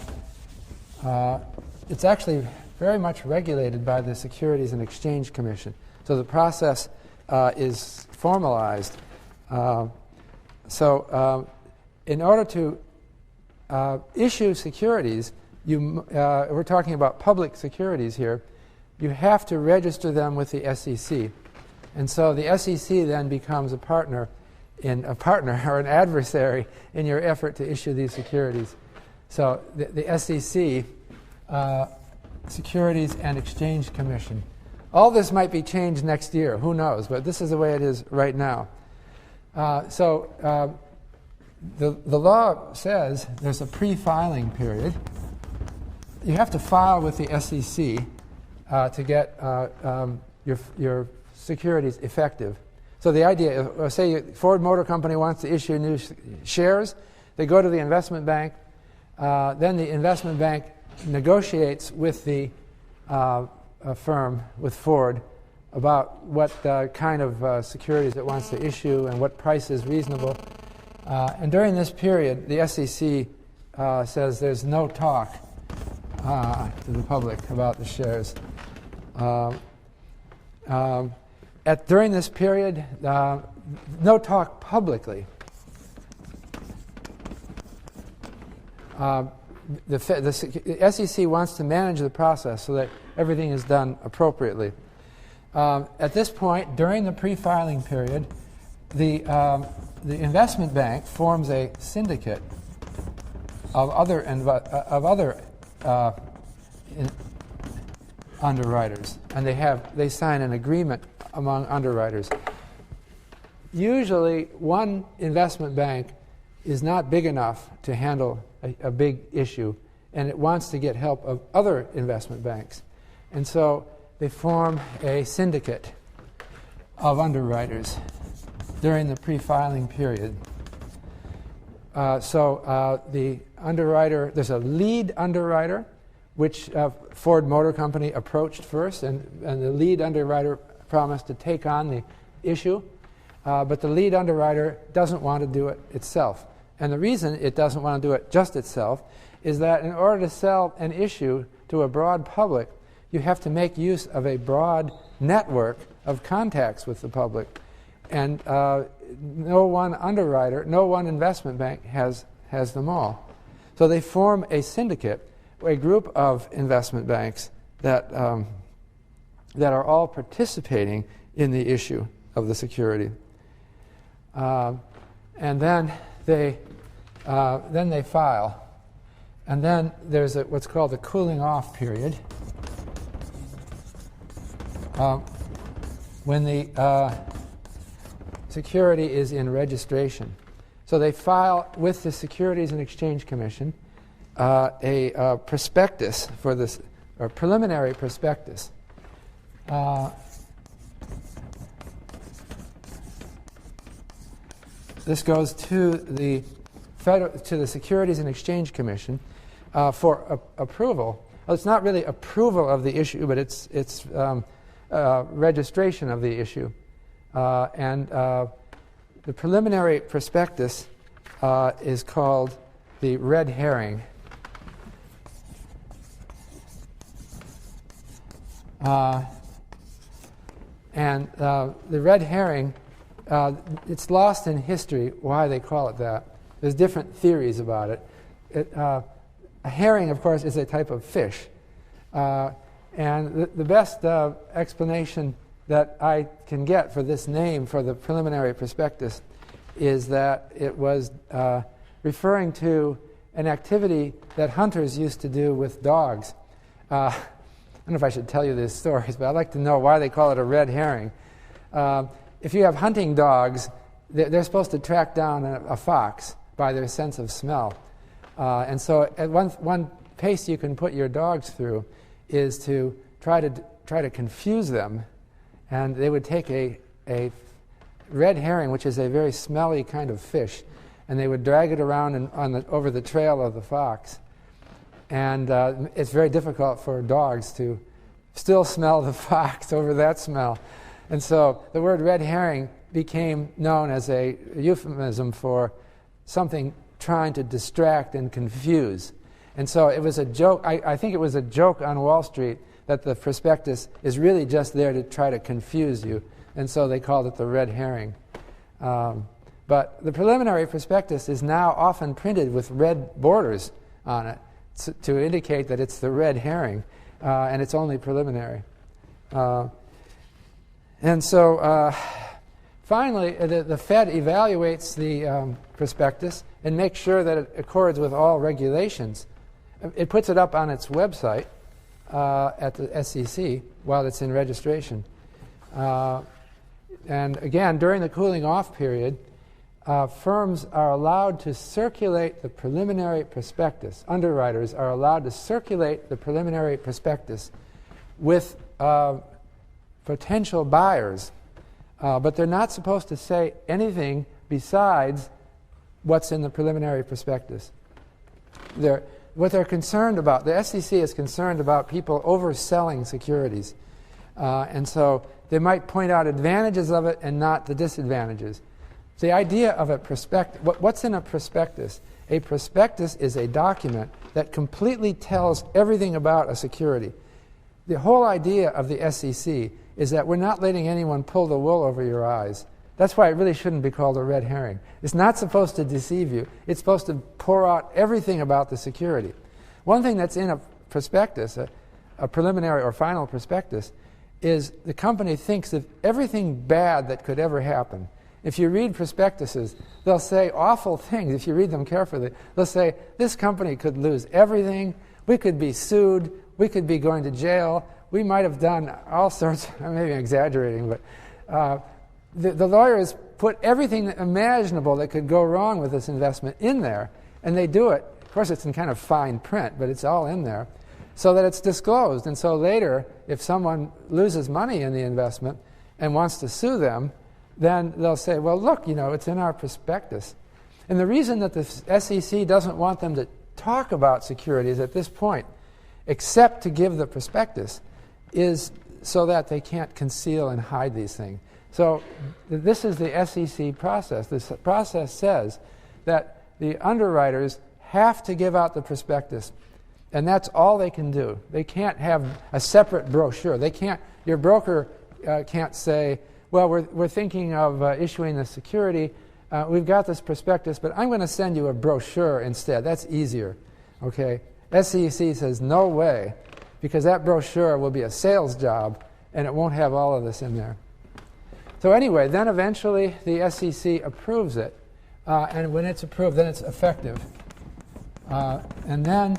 it's actually very much regulated by the Securities and Exchange Commission. So the process is formalized. In order to issue securities, we're talking about public securities here, you have to register them with the SEC. And so the SEC then becomes a partner or an adversary in your effort to issue these securities. So the SEC, Securities and Exchange Commission. All this might be changed next year, who knows, but this is the way it is right now. The law says there's a pre-filing period. You have to file with the SEC to get your securities effective. So the idea is, say Ford Motor Company wants to issue new shares, they go to the investment bank, then the investment bank negotiates with the firm, with Ford, about what kind of securities it wants to issue and what price is reasonable. And during this period, the SEC says there's no talk to the public about the shares. During this period, no talk publicly. The SEC wants to manage the process so that everything is done appropriately. At this point, during the pre-filing period, the investment bank forms a syndicate of other underwriters, and they sign an agreement among underwriters. Usually, one investment bank is not big enough to handle a big issue, and it wants to get help of other investment banks. And so they form a syndicate of underwriters during the pre-filing period. The underwriter, there's a lead underwriter, which Ford Motor Company approached first, and the lead underwriter promised to take on the issue, but the lead underwriter doesn't want to do it itself. And the reason it doesn't want to do it just itself is that in order to sell an issue to a broad public, you have to make use of a broad network of contacts with the public. And no one underwriter, no one investment bank has them all. So they form a syndicate, a group of investment banks that are all participating in the issue of the security. And then they file. And then there's what's called a cooling off period. When the security is in registration. So they file with the Securities and Exchange Commission a prospectus for this, or preliminary prospectus. This goes to the Securities and Exchange Commission for approval. Well, it's not really approval of the issue, but it's registration of the issue. And the preliminary prospectus is called the red herring. And the red herring, it's lost in history why they call it that. There's different theories about it. A herring, of course, is a type of fish. And the best explanation that I can get for this name for the preliminary prospectus is that it was referring to an activity that hunters used to do with dogs. I don't know if I should tell you these stories, but I'd like to know why they call it a red herring. If you have hunting dogs, they're supposed to track down a fox by their sense of smell. And so at one pace you can put your dogs through is to try to confuse them. And they would take a red herring, which is a very smelly kind of fish, and they would drag it around over the trail of the fox. And it's very difficult for dogs to still smell the fox over that smell. And so the word red herring became known as a euphemism for something trying to distract and confuse. And so it was a joke. I think it was a joke on Wall Street that the prospectus is really just there to try to confuse you. And so they called it the red herring. But the preliminary prospectus is now often printed with red borders on it to indicate that it's the red herring, and it's only preliminary. And so finally, the Fed evaluates the prospectus and makes sure that it accords with all regulations. It puts it up on its website at the SEC while it's in registration. And again, during the cooling off period, firms are allowed to circulate the preliminary prospectus. Underwriters are allowed to circulate the preliminary prospectus with potential buyers, but they're not supposed to say anything besides what's in the preliminary prospectus. What they're concerned about, the SEC is concerned about people overselling securities. And so they might point out advantages of it and not the disadvantages. The idea of a prospectus, what's in a prospectus? A prospectus is a document that completely tells everything about a security. The whole idea of the SEC is that we're not letting anyone pull the wool over your eyes. That's why it really shouldn't be called a red herring. It's not supposed to deceive you. It's supposed to pour out everything about the security. One thing that's in a prospectus, a preliminary or final prospectus, is the company thinks of everything bad that could ever happen. If you read prospectuses, they'll say awful things. If you read them carefully, they'll say, this company could lose everything, we could be sued, we could be going to jail, we might have done all sorts, maybe I'm exaggerating, but the lawyers put everything imaginable that could go wrong with this investment in there, and they do it. Of course, it's in kind of fine print, but it's all in there, so that it's disclosed. And so later, if someone loses money in the investment and wants to sue them, then they'll say, well, look, it's in our prospectus. And the reason that the SEC doesn't want them to talk about securities at this point, except to give the prospectus, is so that they can't conceal and hide these things. So this is the SEC process. This process says that the underwriters have to give out the prospectus, and that's all they can do. They can't have a separate brochure. Your broker can't say, well, we're thinking of issuing the security. We've got this prospectus, but I'm going to send you a brochure instead. That's easier. Okay? SEC says no way, because that brochure will be a sales job, and it won't have all of this in there. So anyway, then eventually the SEC approves it, and when it's approved, then it's effective. And then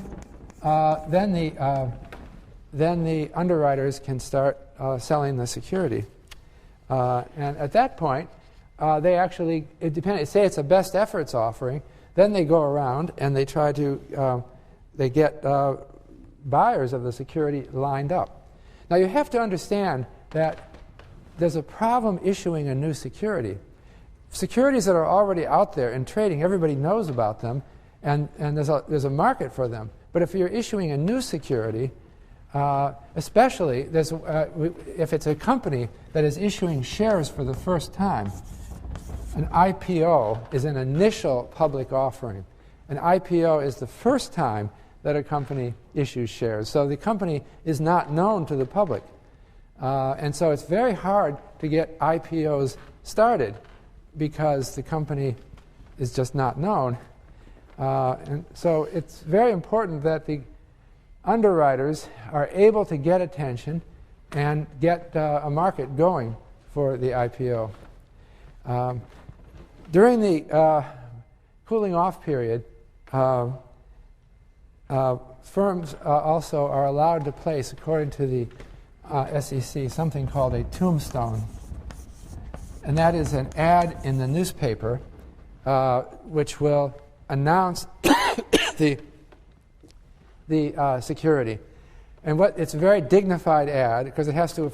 the underwriters can start selling the security. And at that point, they actually, say it's a best efforts offering, then they go around and they try to, they get buyers of the security lined up. Now you have to understand that there's a problem issuing a new security. Securities that are already out there and trading, everybody knows about them, and there's a market for them. But if you're issuing a new security, especially if it's a company that is issuing shares for the first time, an IPO is an initial public offering. An IPO is the first time that a company issues shares. So the company is not known to the public. And so it's very hard to get IPOs started because the company is just not known. And so it's very important that the underwriters are able to get attention and get a market going for the IPO. During the cooling off period, firms also are allowed to place, according to the SEC, something called a tombstone. And that is an ad in the newspaper which will announce the security. And it's a very dignified ad because it has to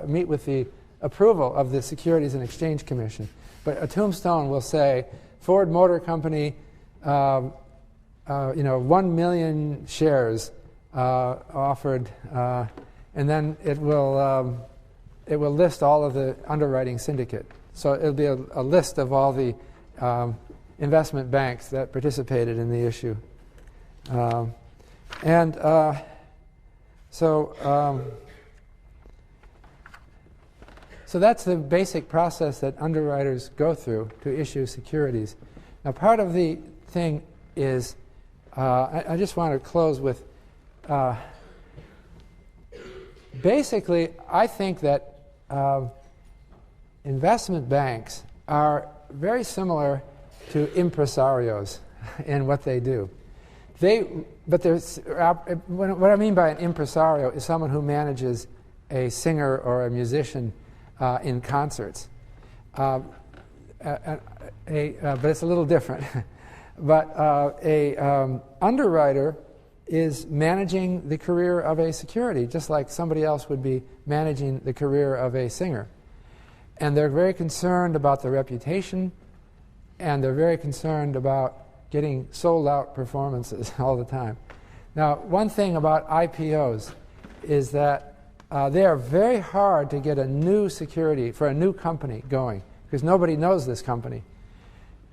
meet with the approval of the Securities and Exchange Commission. But a tombstone will say, Ford Motor Company, 1 million shares offered, and then it will list all of the underwriting syndicate. So it'll be a list of all the investment banks that participated in the issue. So that's the basic process that underwriters go through to issue securities. Now, part of the thing is, I just want to close with, basically, I think that investment banks are very similar to impresarios in what they do. What I mean by an impresario is someone who manages a singer or a musician in concerts. But it's a little different. But an underwriter is managing the career of a security, just like somebody else would be managing the career of a singer. And they're very concerned about the reputation, and they're very concerned about getting sold-out performances all the time. Now, one thing about IPOs is that they are very hard to get a new security for a new company going because nobody knows this company.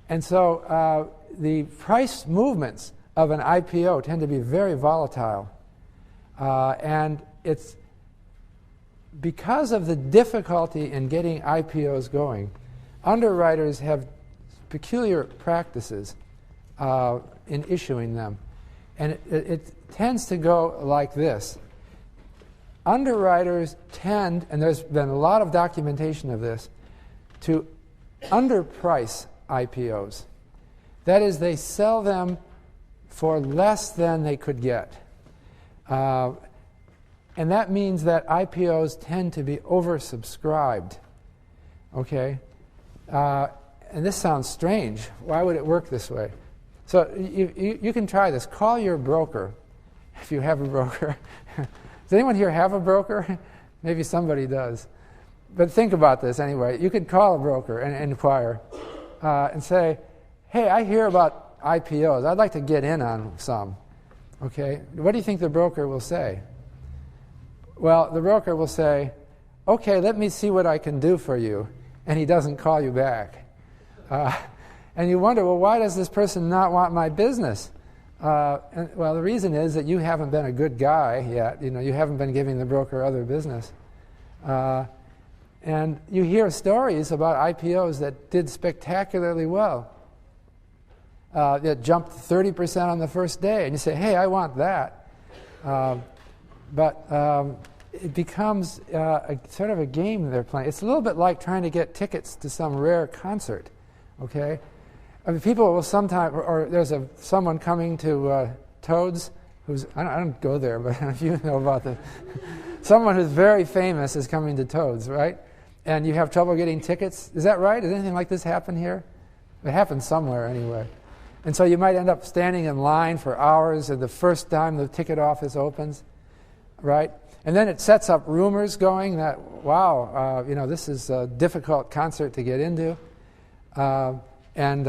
And so the price movements of an IPO tend to be very volatile. And it's because of the difficulty in getting IPOs going, underwriters have peculiar practices in issuing them. And it tends to go like this. Underwriters tend, and there's been a lot of documentation of this, to underprice IPOs. That is, they sell them for less than they could get. And that means that IPOs tend to be oversubscribed. Okay? And this sounds strange. Why would it work this way? So you can try this. Call your broker, if you have a broker. Does anyone here have a broker? Maybe somebody does. But think about this anyway. You could call a broker and inquire and say, hey, I hear about IPOs. I'd like to get in on some. Okay? What do you think the broker will say? Well, the broker will say, okay, let me see what I can do for you. And he doesn't call you back. And you wonder, well, why does this person not want my business? Well, the reason is that you haven't been a good guy yet. You haven't been giving the broker other business. And you hear stories about IPOs that did spectacularly well, that jumped 30% on the first day. And you say, hey, I want that. But it becomes sort of a game they're playing. It's a little bit like trying to get tickets to some rare concert. Okay? I mean, people will sometimes, or there's someone coming to Toads, I don't go there, but if you know about someone who's very famous is coming to Toads, right? And you have trouble getting tickets. Is that right? Does anything like this happen here? It happens somewhere anyway. And so you might end up standing in line for hours and the first time the ticket office opens, right? And then it sets up rumors going that, wow, this is a difficult concert to get into. And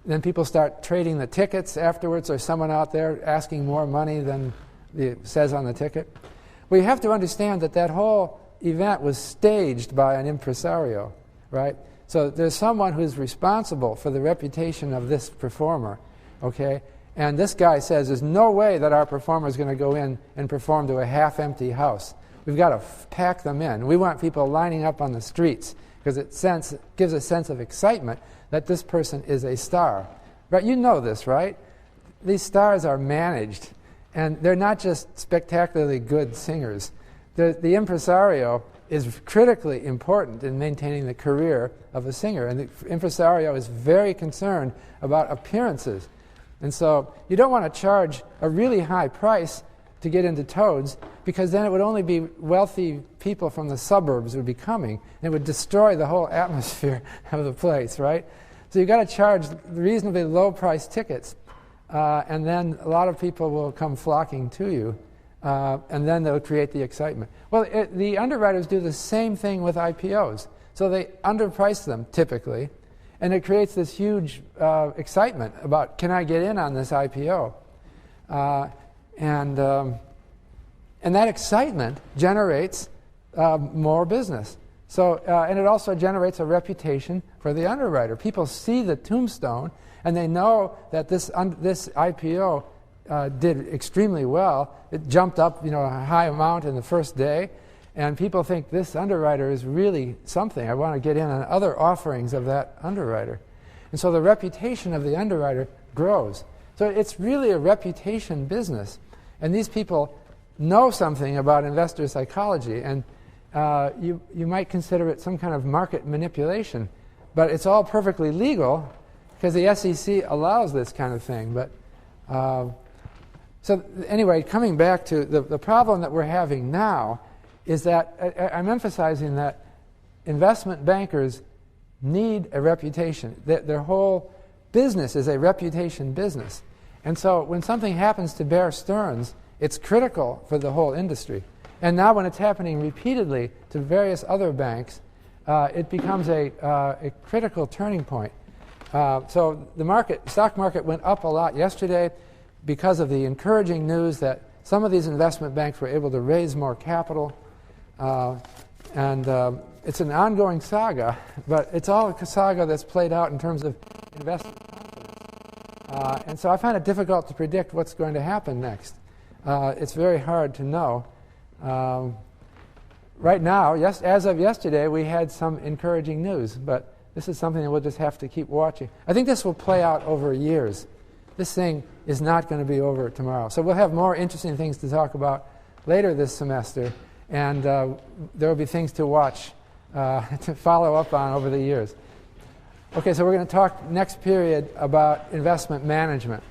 then people start trading the tickets afterwards. There's someone out there asking more money than it says on the ticket. Well, you have to understand that whole event was staged by an impresario, right? So there's someone who's responsible for the reputation of this performer, okay? And this guy says, there's no way that our performer is going to go in and perform to a half-empty house. We've got to pack them in. We want people lining up on the streets because it gives a sense of excitement that this person is a star. Right? You know this, right? These stars are managed, And they're not just spectacularly good singers. The impresario is critically important in maintaining the career of a singer. And the impresario is very concerned about appearances. And so you don't want to charge a really high price to get into Toads, because then it would only be wealthy people from the suburbs would be coming, and it would destroy the whole atmosphere of the place, right? So you've got to charge reasonably low-priced tickets, and then a lot of people will come flocking to you, and then they'll create the excitement. Well, the underwriters do the same thing with IPOs. So they underprice them, typically, and it creates this huge excitement about, can I get in on this IPO? And that excitement generates more business. So, and it also generates a reputation for the underwriter. People see the tombstone, and they know that this IPO did extremely well. It jumped up, a high amount in the first day, and people think this underwriter is really something. I want to get in on other offerings of that underwriter. And so the reputation of the underwriter grows. So it's really a reputation business. And these people know something about investor psychology, and you might consider it some kind of market manipulation. But it's all perfectly legal because the SEC allows this kind of thing. But so anyway, coming back to the problem that we're having now is that I'm emphasizing that investment bankers need a reputation. Their whole business is a reputation business. And so when something happens to Bear Stearns, it's critical for the whole industry. And now when it's happening repeatedly to various other banks, it becomes a critical turning point. So the stock market went up a lot yesterday because of the encouraging news that some of these investment banks were able to raise more capital. And it's an ongoing saga, but it's all a saga that's played out in terms of investment confidence. And so I find it difficult to predict what's going to happen next. It's very hard to know. Right now, as of yesterday, we had some encouraging news, but this is something that we'll just have to keep watching. I think this will play out over years. This thing is not going to be over tomorrow. So we'll have more interesting things to talk about later this semester, and there will be things to watch, to follow up on over the years. Okay, so we're going to talk next period about investment management.